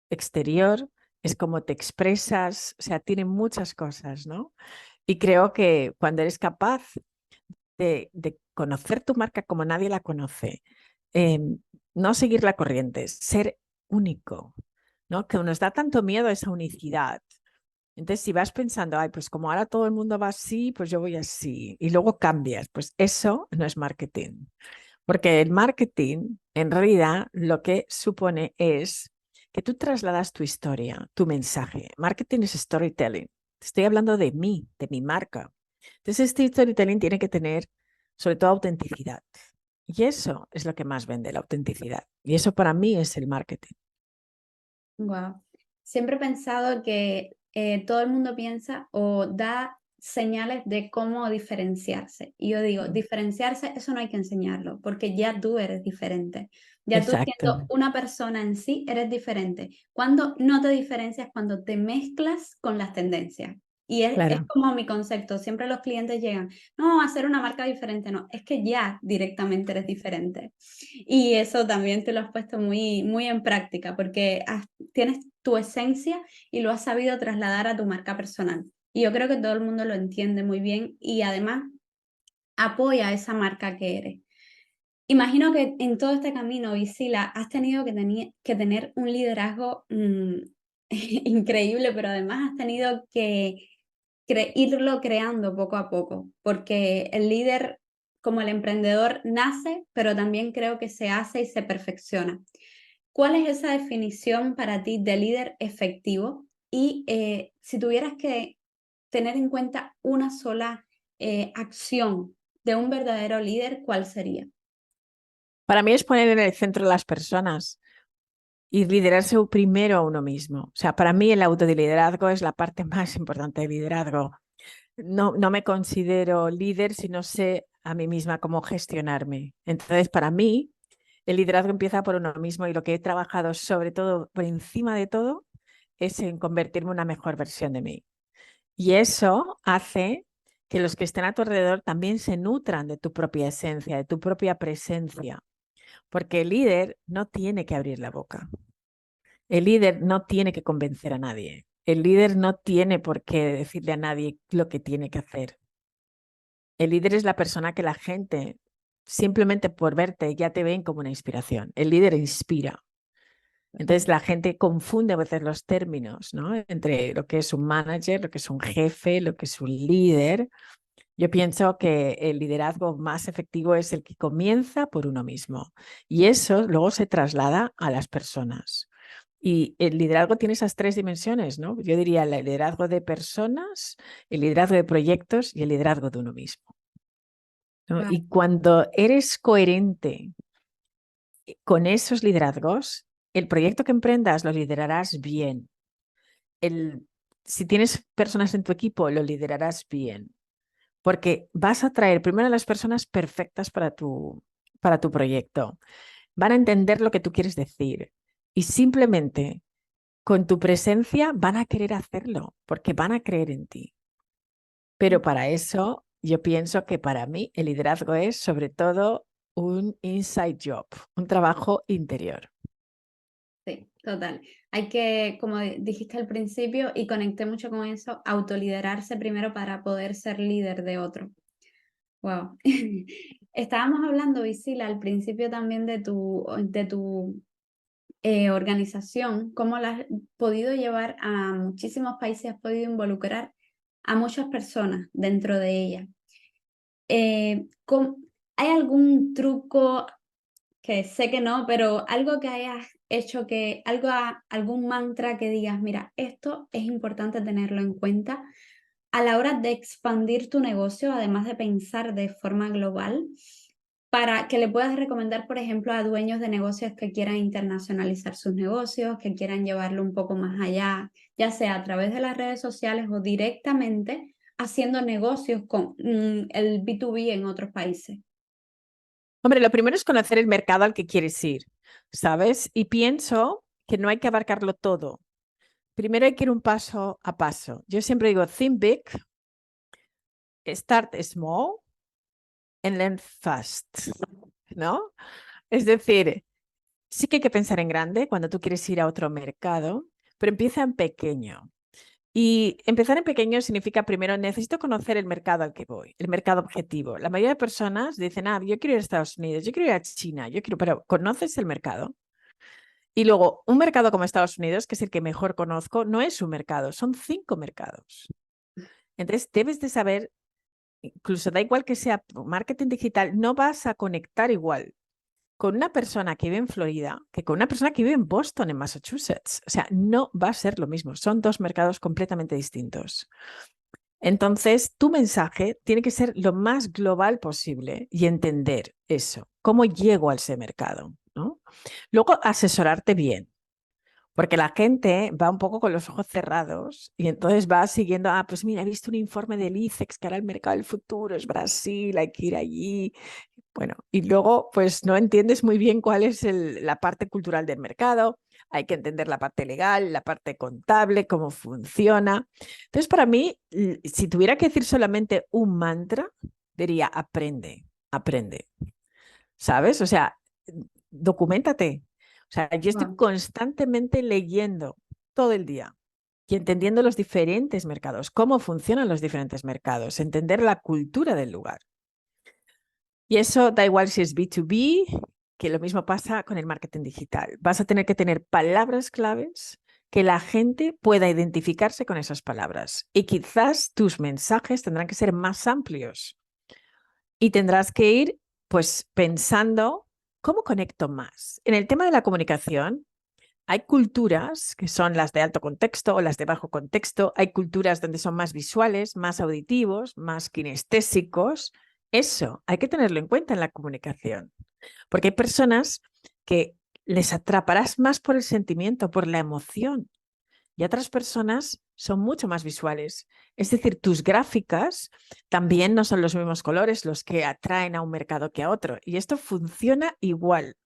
Speaker 1: exterior, es cómo te expresas, o sea, tiene muchas cosas, ¿no? Y creo que cuando eres capaz de conocer tu marca como nadie la conoce, eh, no seguir la corriente, ser único, ¿no? Que nos da tanto miedo esa unicidad. Entonces, si vas pensando, ay, pues como ahora todo el mundo va así, pues yo voy así, y luego cambias, pues eso no es marketing. Porque el marketing, en realidad, lo que supone es que tú trasladas tu historia, tu mensaje. Marketing es storytelling. Te estoy hablando de mí, de mi marca. Entonces, este storytelling tiene que tener, sobre todo, autenticidad. Y eso es lo que más vende, la autenticidad. Y eso para mí es el marketing.
Speaker 2: Wow. Siempre he pensado que todo el mundo piensa o da señales de cómo diferenciarse. Y yo digo, diferenciarse, eso no hay que enseñarlo, porque ya tú eres diferente. Ya tú siendo
Speaker 1: Exacto,
Speaker 2: una persona en sí, eres diferente. Cuando no te diferencias, cuando te mezclas con las tendencias. Y es
Speaker 1: claro.
Speaker 2: como mi concepto. Siempre los clientes llegan, no, hacer una marca diferente, no, es que ya directamente eres diferente. Y eso también te lo has puesto muy, muy en práctica, porque tienes tu esencia y lo has sabido trasladar a tu marca personal. Y yo creo que todo el mundo lo entiende muy bien y además apoya esa marca que eres. Imagino que en todo este camino, Visila, has tenido que tener un liderazgo increíble, pero además has tenido que irlo creando poco a poco, porque el líder, como el emprendedor, nace, pero también creo que se hace y se perfecciona. ¿Cuál es esa definición para ti de líder efectivo? Y si tuvieras que tener en cuenta una sola acción de un verdadero líder, ¿cuál sería?
Speaker 1: Para mí es poner en el centro a las personas y liderarse primero a uno mismo. O sea, para mí el autoliderazgo es la parte más importante del liderazgo. No me considero líder si no sé a mí misma cómo gestionarme. Entonces, para mí, el liderazgo empieza por uno mismo y lo que he trabajado sobre todo, por encima de todo, es en convertirme en una mejor versión de mí. Y eso hace que los que estén a tu alrededor también se nutran de tu propia esencia, de tu propia presencia, porque el líder no tiene que abrir la boca. El líder no tiene que convencer a nadie. El líder no tiene por qué decirle a nadie lo que tiene que hacer. El líder es la persona que la gente, simplemente por verte, ya te ven como una inspiración. El líder inspira. Entonces la gente confunde a veces los términos, ¿no? Entre lo que es un manager, lo que es un jefe, lo que es un líder. Yo pienso que el liderazgo más efectivo es el que comienza por uno mismo y eso luego se traslada a las personas. Y el liderazgo tiene esas tres dimensiones, ¿no? Yo diría el liderazgo de personas, el liderazgo de proyectos y el liderazgo de uno mismo, ¿no?
Speaker 2: Wow.
Speaker 1: Y cuando eres coherente con esos liderazgos, el proyecto que emprendas lo liderarás bien. El, si tienes personas en tu equipo, lo liderarás bien. Porque vas a traer primero a las personas perfectas para tu proyecto. Van a entender lo que tú quieres decir y simplemente con tu presencia van a querer hacerlo porque van a creer en ti. Pero para eso yo pienso que para mí el liderazgo es sobre todo un inside job, un trabajo interior.
Speaker 2: Sí, total. Hay que, como dijiste al principio, y conecté mucho con eso, autoliderarse primero para poder ser líder de otro. Wow. Estábamos hablando, Visila, al principio también de tu organización, cómo la has podido llevar a muchísimos países, has podido involucrar a muchas personas dentro de ella. Eh, ¿cómo- ¿Hay algún truco que sé que no, pero algo que hayas hecho, que algún mantra que digas, mira, esto es importante tenerlo en cuenta a la hora de expandir tu negocio, además de pensar de forma global, para que le puedas recomendar, por ejemplo, a dueños de negocios que quieran internacionalizar sus negocios, que quieran llevarlo un poco más allá, ya sea a través de las redes sociales o directamente haciendo negocios con el B2B en otros países.
Speaker 1: Hombre, lo primero es conocer el mercado al que quieres ir, ¿sabes? Y pienso que no hay que abarcarlo todo. Primero hay que ir un paso a paso. Yo siempre digo, think big, start small and learn fast, ¿no? Es decir, sí que hay que pensar en grande cuando tú quieres ir a otro mercado, pero empieza en pequeño. Y empezar en pequeño significa primero necesito conocer el mercado al que voy, el mercado objetivo. La mayoría de personas dicen, yo quiero ir a Estados Unidos, yo quiero ir a China, pero ¿conoces el mercado? Y luego, un mercado como Estados Unidos, que es el que mejor conozco, no es un mercado, son 5 mercados. Entonces, debes de saber, incluso da igual que sea marketing digital, no vas a conectar igual con una persona que vive en Florida que con una persona que vive en Boston, en Massachusetts. O sea, no va a ser lo mismo. Son 2 mercados completamente distintos. Entonces, tu mensaje tiene que ser lo más global posible y entender eso. ¿Cómo llego a ese mercado? ¿No? Luego, asesorarte bien. Porque la gente va un poco con los ojos cerrados y entonces va siguiendo, pues mira, he visto un informe del ICEX que ahora el mercado del futuro es Brasil, hay que ir allí. Bueno, y luego pues no entiendes muy bien cuál es la parte cultural del mercado, hay que entender la parte legal, la parte contable, cómo funciona. Entonces, para mí, si tuviera que decir solamente un mantra, diría aprende, aprende, ¿sabes? O sea, documéntate. O sea, yo estoy
Speaker 2: Wow.
Speaker 1: constantemente leyendo todo el día y entendiendo los diferentes mercados, cómo funcionan los diferentes mercados, entender la cultura del lugar. Y eso da igual si es B2B, que lo mismo pasa con el marketing digital. Vas a tener que tener palabras claves que la gente pueda identificarse con esas palabras. Y quizás tus mensajes tendrán que ser más amplios y tendrás que ir pues pensando cómo conecto más. En el tema de la comunicación, hay culturas que son las de alto contexto o las de bajo contexto. Hay culturas donde son más visuales, más auditivos, más kinestésicos. Eso hay que tenerlo en cuenta en la comunicación, porque hay personas que les atraparás más por el sentimiento, por la emoción, y otras personas son mucho más visuales. Es decir, tus gráficas también no son los mismos colores los que atraen a un mercado que a otro, y esto funciona igual.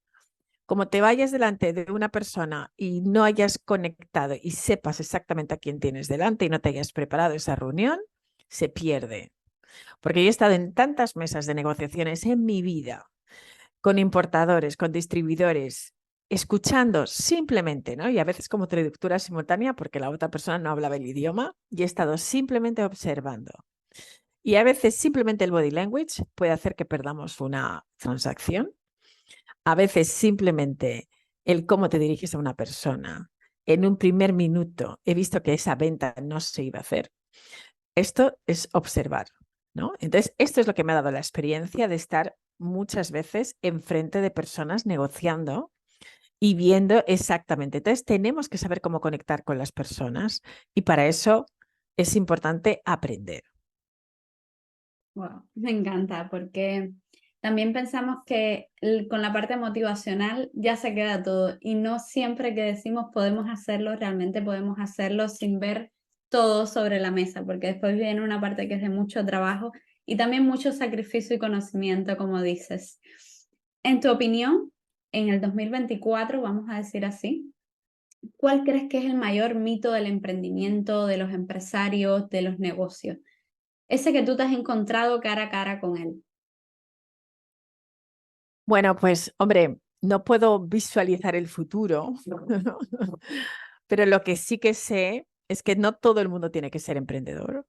Speaker 1: Como te vayas delante de una persona y no hayas conectado y sepas exactamente a quién tienes delante y no te hayas preparado esa reunión, se pierde. Porque yo he estado en tantas mesas de negociaciones en mi vida, con importadores, con distribuidores, escuchando simplemente, ¿no? Y a veces como traductora simultánea porque la otra persona no hablaba el idioma y he estado simplemente observando. Y a veces simplemente el body language puede hacer que perdamos una transacción. A veces simplemente el cómo te diriges a una persona. En un primer minuto he visto que esa venta no se iba a hacer. Esto es observar, ¿no? Entonces, esto es lo que me ha dado la experiencia de estar muchas veces enfrente de personas negociando y viendo exactamente. Entonces, tenemos que saber cómo conectar con las personas y para eso es importante aprender.
Speaker 2: Wow, me encanta porque también pensamos que con la parte motivacional ya se queda todo y no siempre que decimos podemos hacerlo, realmente podemos hacerlo sin ver todo sobre la mesa, porque después viene una parte que es de mucho trabajo y también mucho sacrificio y conocimiento, como dices. En tu opinión, en el 2024, vamos a decir así, ¿cuál crees que es el mayor mito del emprendimiento, de los empresarios, de los negocios? Ese que tú te has encontrado cara a cara con él.
Speaker 1: Bueno, pues hombre, no puedo visualizar el futuro, pero lo que sí que sé es que no todo el mundo tiene que ser emprendedor.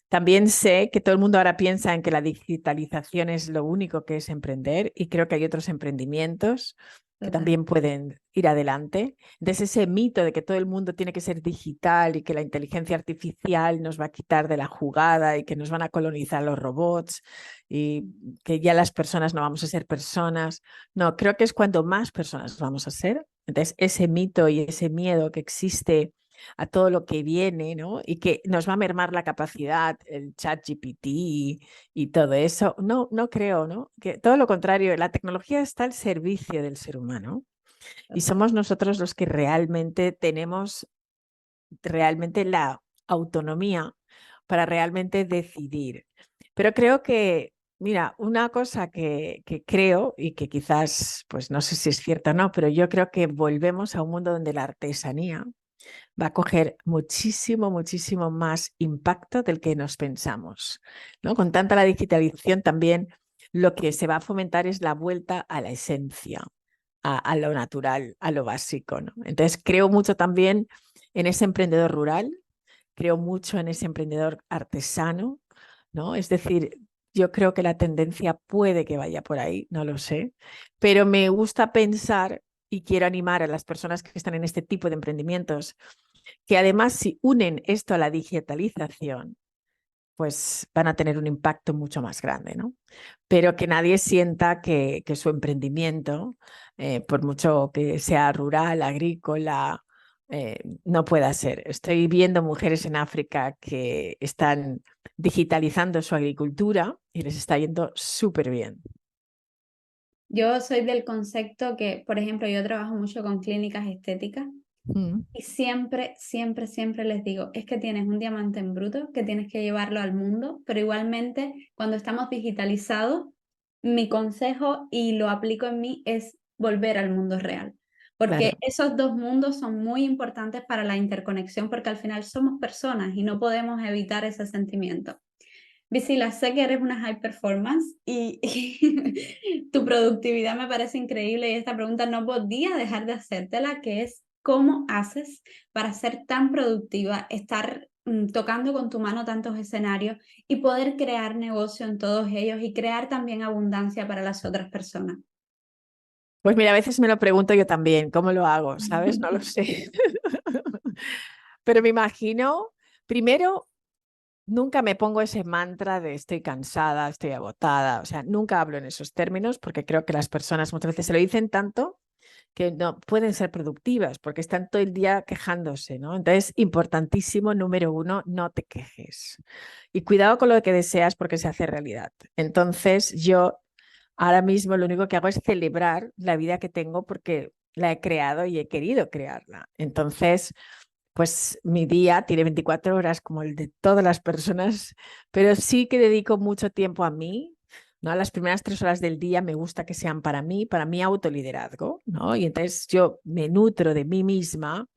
Speaker 1: También sé que todo el mundo ahora piensa en que la digitalización es lo único que es emprender y creo que hay otros emprendimientos que
Speaker 2: total.
Speaker 1: también pueden ir adelante. Entonces, ese mito de que todo el mundo tiene que ser digital y que la inteligencia artificial nos va a quitar de la jugada y que nos van a colonizar los robots y que ya las personas no vamos a ser personas. No, creo que es cuando más personas vamos a ser. Entonces, ese mito y ese miedo que existe a todo lo que viene, ¿no? Y que nos va a mermar la capacidad, el chat GPT y todo eso. No, no creo, ¿no? Que todo lo contrario, la tecnología está al servicio del ser humano y
Speaker 2: Total.
Speaker 1: somos nosotros los que realmente tenemos realmente la autonomía para realmente decidir. Pero creo que, mira, una cosa que creo y que quizás, pues no sé si es cierta o no, pero yo creo que volvemos a un mundo donde la artesanía va a coger muchísimo, muchísimo más impacto del que nos pensamos, ¿no? Con tanta la digitalización también lo que se va a fomentar es la vuelta a la esencia, a lo natural, a lo básico, ¿no? Entonces creo mucho también en ese emprendedor rural, creo mucho en ese emprendedor artesano, ¿no? Es decir, yo creo que la tendencia puede que vaya por ahí, no lo sé, pero me gusta pensar y quiero animar a las personas que están en este tipo de emprendimientos que además si unen esto a la digitalización, pues van a tener un impacto mucho más grande, ¿no? Pero que nadie sienta que su emprendimiento, por mucho que sea rural, agrícola, no pueda ser. Estoy viendo mujeres en África que están digitalizando su agricultura y les está yendo súper bien.
Speaker 2: Yo soy del concepto que, por ejemplo, yo trabajo mucho con clínicas estéticas
Speaker 1: Mm,
Speaker 2: y siempre, siempre, siempre les digo, es que tienes un diamante en bruto que tienes que llevarlo al mundo, pero igualmente cuando estamos digitalizados, mi consejo y lo aplico en mí es volver al mundo real. Porque
Speaker 1: claro.
Speaker 2: esos dos mundos son muy importantes para la interconexión porque al final somos personas y no podemos evitar ese sentimiento. Visila, sé que eres una high performance y tu productividad me parece increíble y esta pregunta no podía dejar de hacértela, que es ¿cómo haces para ser tan productiva, estar tocando con tu mano tantos escenarios y poder crear negocio en todos ellos y crear también abundancia para las otras personas?
Speaker 1: Pues mira, a veces me lo pregunto yo también, ¿cómo lo hago? ¿Sabes? No lo sé. Pero me imagino, primero, nunca me pongo ese mantra de estoy cansada, estoy agotada. O sea, nunca hablo en esos términos porque creo que las personas muchas veces se lo dicen tanto que no pueden ser productivas porque están todo el día quejándose, ¿no? Entonces, importantísimo, número uno, no te quejes. Y cuidado con lo que deseas porque se hace realidad. Entonces, yo ahora mismo lo único que hago es celebrar la vida que tengo porque la he creado y he querido crearla. Entonces, pues mi día tiene 24 horas como el de todas las personas, pero sí que dedico mucho tiempo a mí, ¿no? Las primeras 3 horas del día me gusta que sean para mi autoliderazgo, ¿no? Y entonces yo me nutro de mí misma,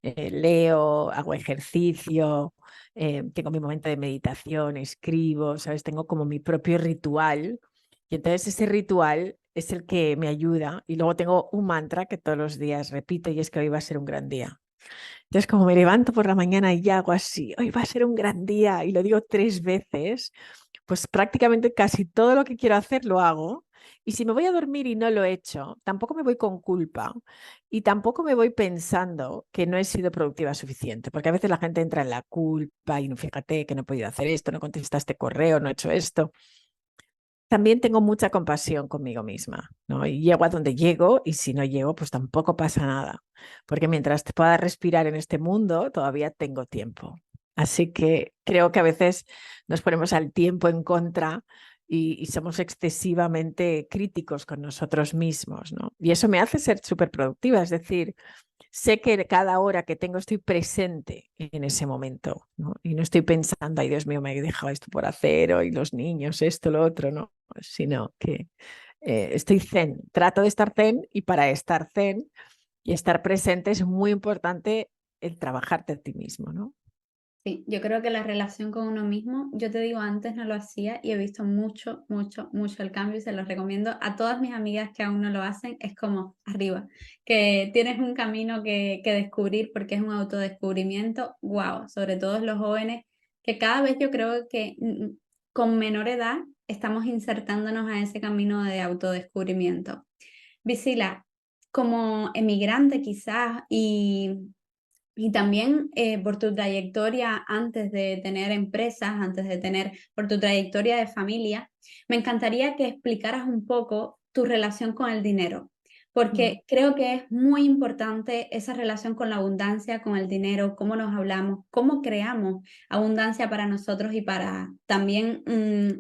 Speaker 1: leo, hago ejercicio, tengo mi momento de meditación, escribo, ¿sabes? Tengo como mi propio ritual y entonces ese ritual es el que me ayuda y luego tengo un mantra que todos los días repito y es que hoy va a ser un gran día. Entonces, como me levanto por la mañana y hago así, hoy va a ser un gran día y lo digo 3 veces, pues prácticamente casi todo lo que quiero hacer lo hago. Y si me voy a dormir y no lo he hecho, tampoco me voy con culpa y tampoco me voy pensando que no he sido productiva suficiente, porque a veces la gente entra en la culpa y no fíjate que no he podido hacer esto, no contesté este correo, no he hecho esto. También tengo mucha compasión conmigo misma, ¿no? Y llego a donde llego y si no llego, pues tampoco pasa nada, porque mientras te pueda respirar en este mundo, todavía tengo tiempo. Así que creo que a veces nos ponemos al tiempo en contra y somos excesivamente críticos con nosotros mismos, ¿no? Y eso me hace ser súper productiva, es decir, sé que cada hora que tengo estoy presente en ese momento, ¿no? Y no estoy pensando, ay Dios mío, me he dejado esto por hacer, o y los niños, esto, lo otro, ¿no? Sino que estoy zen, trato de estar zen y para estar zen y estar presente es muy importante el trabajarte a ti mismo, ¿no?
Speaker 2: Sí, yo creo que la relación con uno mismo, yo te digo, antes no lo hacía y he visto mucho, mucho, mucho el cambio y se lo recomiendo a todas mis amigas que aún no lo hacen. Es como arriba, que tienes un camino que descubrir porque es un autodescubrimiento, wow, sobre todo los jóvenes, que cada vez yo creo que con menor edad estamos insertándonos a ese camino de autodescubrimiento. Visila, como emigrante quizás y también por tu trayectoria antes de tener empresas, por tu trayectoria de familia, me encantaría que explicaras un poco tu relación con el dinero, porque creo que es muy importante esa relación con la abundancia, con el dinero, cómo nos hablamos, cómo creamos abundancia para nosotros y para también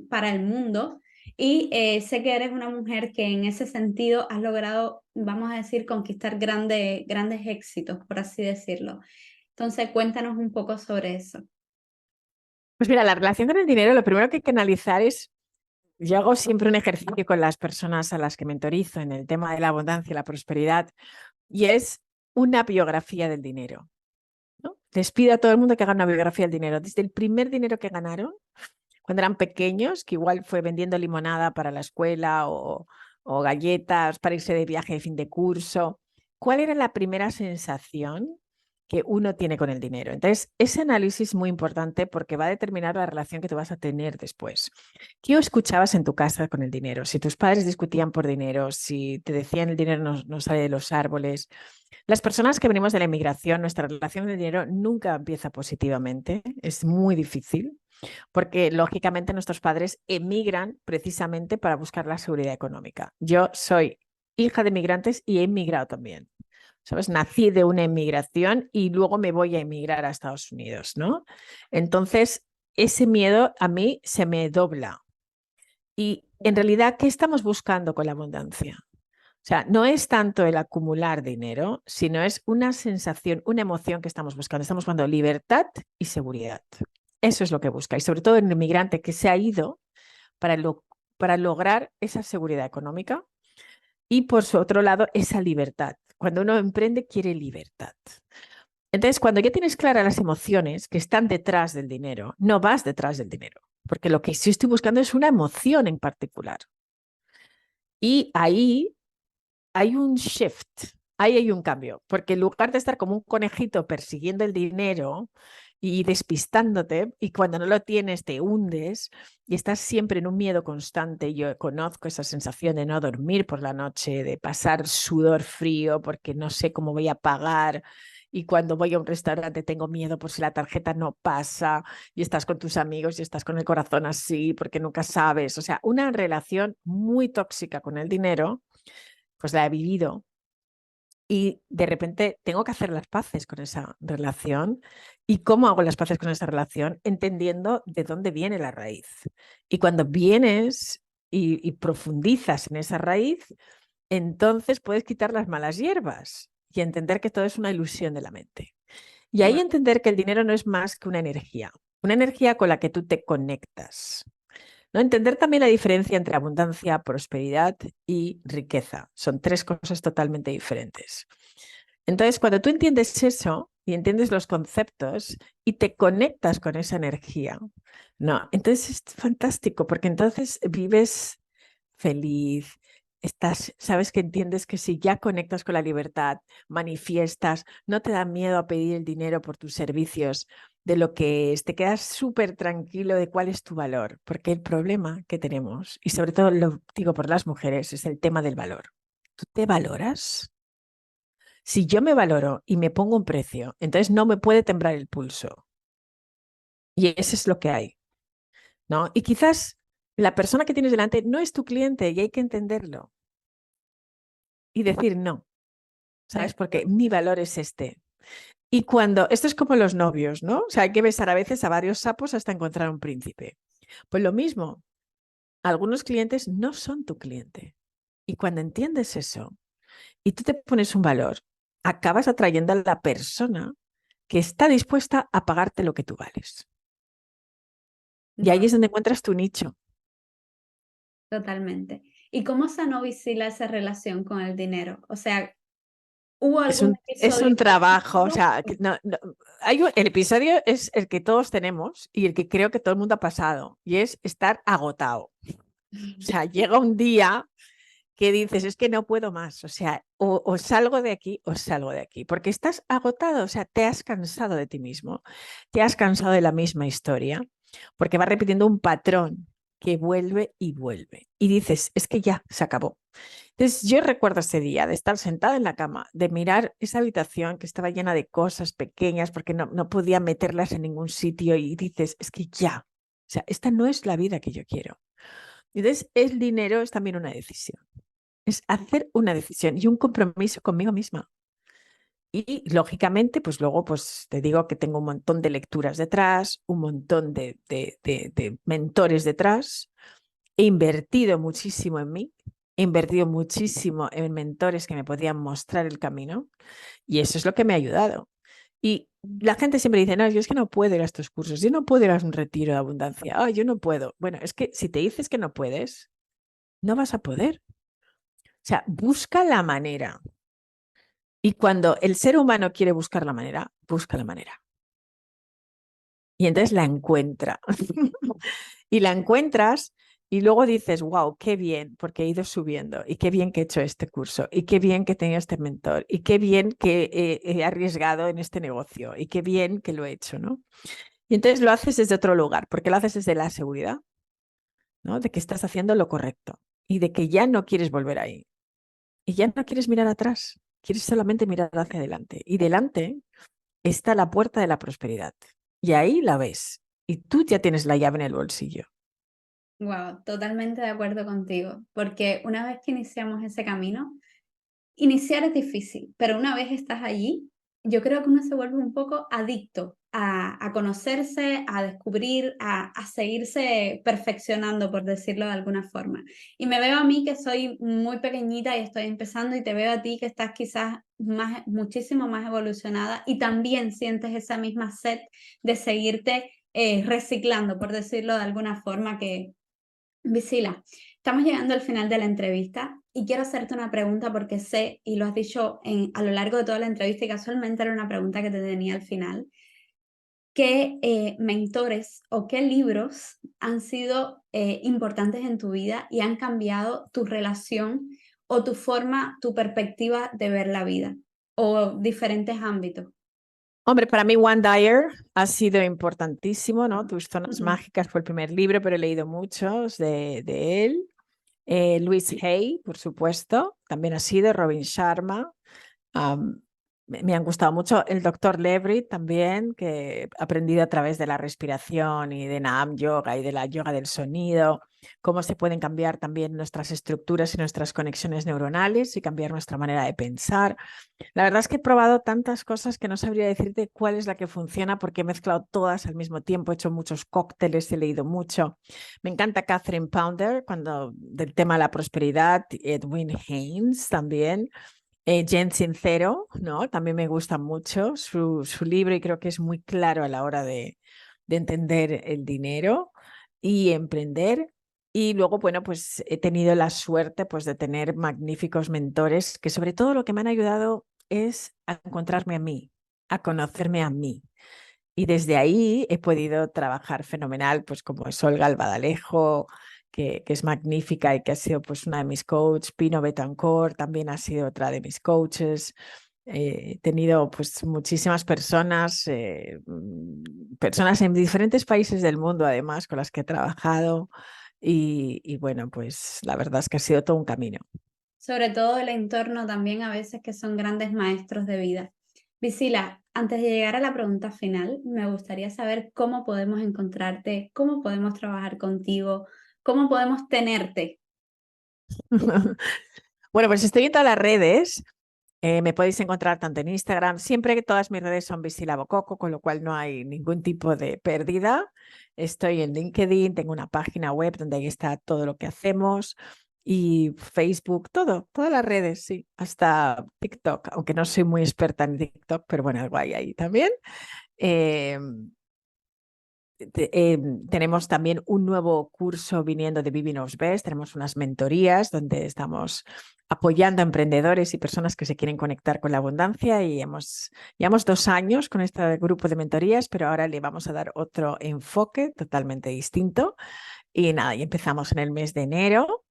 Speaker 2: para el mundo. Y sé que eres una mujer que en ese sentido has logrado, vamos a decir, conquistar grandes éxitos, por así decirlo. Entonces, cuéntanos un poco sobre eso.
Speaker 1: Pues mira, la relación con el dinero, lo primero que hay que analizar es, yo hago siempre un ejercicio con las personas a las que mentorizo en el tema de la abundancia y la prosperidad, y es una biografía del dinero, ¿no? Les pido a todo el mundo que haga una biografía del dinero, desde el primer dinero que ganaron, cuando eran pequeños, que igual fue vendiendo limonada para la escuela o galletas para irse de viaje de fin de curso. ¿Cuál era la primera sensación que uno tiene con el dinero? Entonces, ese análisis es muy importante porque va a determinar la relación que tú vas a tener después. ¿Qué escuchabas en tu casa con el dinero? Si tus padres discutían por dinero, si te decían el dinero no sale de los árboles. Las personas que venimos de la inmigración, nuestra relación con el dinero nunca empieza positivamente, es muy difícil porque lógicamente nuestros padres emigran precisamente para buscar la seguridad económica. Yo soy hija de migrantes y he emigrado también. ¿Sabes? Nací de una emigración y luego me voy a emigrar a Estados Unidos, ¿no? Entonces, ese miedo a mí se me dobla. Y en realidad, ¿qué estamos buscando con la abundancia? O sea, no es tanto el acumular dinero, sino es una sensación, una emoción que estamos buscando. Estamos buscando libertad y seguridad. Eso es lo que busca. Y sobre todo en el inmigrante que se ha ido para, para lograr esa seguridad económica y por su otro lado esa libertad. Cuando uno emprende quiere libertad. Entonces, cuando ya tienes claras las emociones que están detrás del dinero, no vas detrás del dinero, porque lo que sí estoy buscando es una emoción en particular. Y ahí hay un shift, ahí hay un cambio, porque en lugar de estar como un conejito persiguiendo el dinero y despistándote, y cuando no lo tienes te hundes y estás siempre en un miedo constante. Yo conozco esa sensación de no dormir por la noche, de pasar sudor frío porque no sé cómo voy a pagar. Y cuando voy a un restaurante tengo miedo por si la tarjeta no pasa y estás con tus amigos y estás con el corazón así porque nunca sabes. O sea, una relación muy tóxica con el dinero pues la he vivido y de repente tengo que hacer las paces con esa relación. ¿Y cómo hago las paces con esa relación? Entendiendo de dónde viene la raíz. Y cuando vienes y profundizas en esa raíz, entonces puedes quitar las malas hierbas y entender que todo es una ilusión de la mente. Y ahí entender que el dinero no es más que una energía con la que tú te conectas. ¿No? Entender también la diferencia entre abundancia, prosperidad y riqueza. Son tres cosas totalmente diferentes. Entonces, cuando tú entiendes eso y entiendes los conceptos y te conectas con esa energía, no, entonces es fantástico porque entonces vives feliz, sabes que entiendes que si ya conectas con la libertad, manifiestas, no te da miedo a pedir el dinero por tus servicios, de lo que es, te quedas súper tranquilo de cuál es tu valor, porque el problema que tenemos, y sobre todo lo digo por las mujeres, es el tema del valor. ¿Tú te valoras? Si yo me valoro y me pongo un precio, entonces no me puede temblar el pulso. Y eso es lo que hay, ¿no? Y quizás la persona que tienes delante no es tu cliente y hay que entenderlo y decir no, ¿sabes? Porque mi valor es este. Y cuando, esto es como los novios, ¿no? O sea, hay que besar a veces a varios sapos hasta encontrar un príncipe. Pues lo mismo, algunos clientes no son tu cliente. Y cuando entiendes eso y tú te pones un valor, acabas atrayendo a la persona que está dispuesta a pagarte lo que tú vales. Y ahí es donde encuentras tu nicho.
Speaker 2: Totalmente. ¿Y cómo sanó Visila esa relación con el dinero? O sea, ¿hubo
Speaker 1: Es
Speaker 2: algún
Speaker 1: un
Speaker 2: episodio
Speaker 1: trabajo, o
Speaker 2: específico?
Speaker 1: sea, el episodio es el que todos tenemos y el que creo que todo el mundo ha pasado, y es estar agotado. O sea, llega un día que dices, es que no puedo más, o sea, o salgo de aquí o salgo de aquí, porque estás agotado, o sea, te has cansado de ti mismo, te has cansado de la misma historia, porque vas repitiendo un patrón que vuelve y vuelve. Y dices, es que ya se acabó. Entonces yo recuerdo ese día de estar sentada en la cama, de mirar esa habitación que estaba llena de cosas pequeñas porque no podía meterlas en ningún sitio y dices, es que ya, o sea, esta no es la vida que yo quiero. Entonces el dinero es también una decisión, es hacer una decisión y un compromiso conmigo misma. Y lógicamente, pues luego pues te digo que tengo un montón de lecturas detrás, un montón de mentores detrás. He invertido muchísimo en mí, he invertido muchísimo en mentores que me podían mostrar el camino y eso es lo que me ha ayudado. Y la gente siempre dice, no, yo es que no puedo ir a estos cursos, yo no puedo ir a un retiro de abundancia, yo no puedo. Bueno, es que si te dices que no puedes, no vas a poder. O sea, busca la manera. Y cuando el ser humano quiere buscar la manera, busca la manera. Y entonces la encuentra. Y la encuentras y luego dices, wow, qué bien, porque he ido subiendo, y qué bien que he hecho este curso, y qué bien que he tenido este mentor, y qué bien que he arriesgado en este negocio, y qué bien que lo he hecho, ¿no? Y entonces lo haces desde otro lugar, porque lo haces desde la seguridad, ¿no? De que estás haciendo lo correcto y de que ya no quieres volver ahí. Y ya no quieres mirar atrás, quieres solamente mirar hacia adelante. Y delante está la puerta de la prosperidad. Y ahí la ves. Y tú ya tienes la llave en el bolsillo.
Speaker 2: Wow, totalmente de acuerdo contigo, porque una vez que iniciamos ese camino, iniciar es difícil, pero una vez estás allí, yo creo que uno se vuelve un poco adicto a conocerse, a descubrir, a seguirse perfeccionando, por decirlo de alguna forma. Y me veo a mí que soy muy pequeñita y estoy empezando y te veo a ti que estás quizás más, muchísimo más evolucionada y también sientes esa misma sed de seguirte reciclando, por decirlo de alguna forma, que Visila, estamos llegando al final de la entrevista y quiero hacerte una pregunta porque sé, y lo has dicho a lo largo de toda la entrevista y casualmente era una pregunta que te tenía al final, ¿qué mentores o qué libros han sido importantes en tu vida y han cambiado tu relación o tu forma, tu perspectiva de ver la vida o diferentes ámbitos?
Speaker 1: Hombre, para mí One Dyer ha sido importantísimo, ¿no? Tus zonas
Speaker 2: Ujú.
Speaker 1: mágicas fue el primer libro, pero he leído muchos de él. Louise Hay, por supuesto, también ha sido Robin Sharma. Am, me han gustado mucho el doctor Leverett también, que he aprendido a través de la respiración y de Naam Yoga y de la yoga del sonido, cómo se pueden cambiar también nuestras estructuras y nuestras conexiones neuronales y cambiar nuestra manera de pensar. La verdad es que he probado tantas cosas que no sabría decirte cuál es la que funciona porque he mezclado todas al mismo tiempo, he hecho muchos cócteles, he leído mucho. Me encanta Catherine Pounder cuando del tema de la prosperidad, Edwin Haynes también. Jen Sincero, ¿no? También me gusta mucho su libro y creo que es muy claro a la hora de entender el dinero y emprender. Y luego, bueno, pues he tenido la suerte pues, de tener magníficos mentores que sobre todo lo que me han ayudado es a encontrarme a mí, a conocerme a mí. Y desde ahí he podido trabajar fenomenal, pues como es Olga Albadalejo, que es magnífica y que ha sido pues una de mis coaches, Pino Betancourt también ha sido otra de mis coaches. He tenido pues muchísimas personas, personas en diferentes países del mundo además con las que he trabajado y bueno, pues la verdad es que ha sido todo un camino.
Speaker 2: Sobre todo el entorno también a veces que son grandes maestros de vida. Visila, antes de llegar a la pregunta final, me gustaría saber cómo podemos encontrarte, cómo podemos trabajar contigo, cómo podemos tenerte.
Speaker 1: Bueno, pues estoy en todas las redes. Me podéis encontrar tanto en Instagram, siempre que todas mis redes son Visila Bococo, con lo cual no hay ningún tipo de pérdida. Estoy en LinkedIn, tengo una página web donde ahí está todo lo que hacemos y Facebook, todo, todas las redes, sí, hasta TikTok, aunque no soy muy experta en TikTok, pero bueno, algo hay ahí también. Eh, tenemos también un nuevo curso viniendo de Vivi Knows Best. Tenemos unas mentorías donde estamos apoyando a emprendedores y personas que se quieren conectar con la abundancia y llevamos 2 años con este grupo de mentorías, pero ahora le vamos a dar otro enfoque totalmente distinto. Y nada, y empezamos en el mes de enero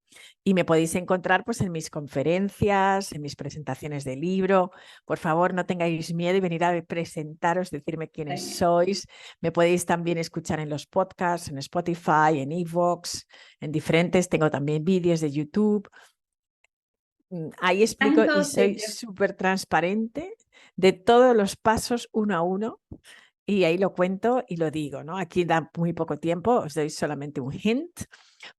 Speaker 1: y me podéis encontrar pues en mis conferencias, en mis presentaciones de libro. Por favor, no tengáis miedo y venir a presentaros, decirme quiénes sois. Me podéis también escuchar en los podcasts, en Spotify, en Evox, en diferentes. Tengo también vídeos de YouTube. Ahí
Speaker 2: Estás en
Speaker 1: explico y
Speaker 2: todos
Speaker 1: soy
Speaker 2: sitios.
Speaker 1: súper transparente de todos los pasos uno a uno. Y ahí lo cuento y lo digo, ¿no? Aquí da muy poco tiempo, os doy solamente un hint,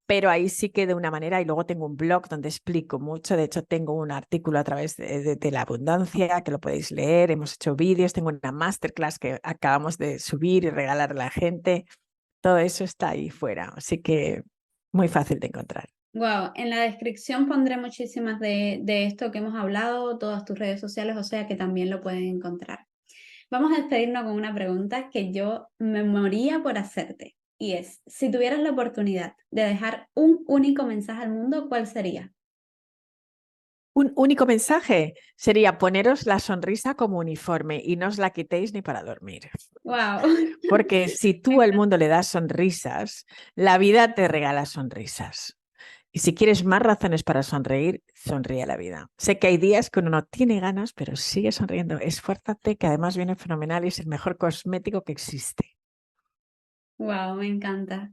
Speaker 1: pero ahí sí que de una manera, y luego tengo un blog donde explico mucho, de hecho tengo un artículo a través de la abundancia que lo podéis leer, hemos hecho vídeos, tengo una masterclass que acabamos de subir y regalar a la gente, todo eso está ahí fuera, así que muy fácil de encontrar.
Speaker 2: Wow, en la descripción pondré muchísimas de esto que hemos hablado, todas tus redes sociales, o sea que también lo pueden encontrar. Vamos a despedirnos con una pregunta que yo me moría por hacerte. Y es, si tuvieras la oportunidad de dejar un único mensaje al mundo, ¿cuál sería?
Speaker 1: Un único mensaje sería poneros la sonrisa como uniforme y no os la quitéis ni para dormir.
Speaker 2: Wow.
Speaker 1: Porque si tú al mundo le das sonrisas, la vida te regala sonrisas. Y si quieres más razones para sonreír, sonríe a la vida. Sé que hay días que uno no tiene ganas, pero sigue sonriendo. Esfuérzate, que además viene fenomenal y es el mejor cosmético que existe.
Speaker 2: Wow, me encanta.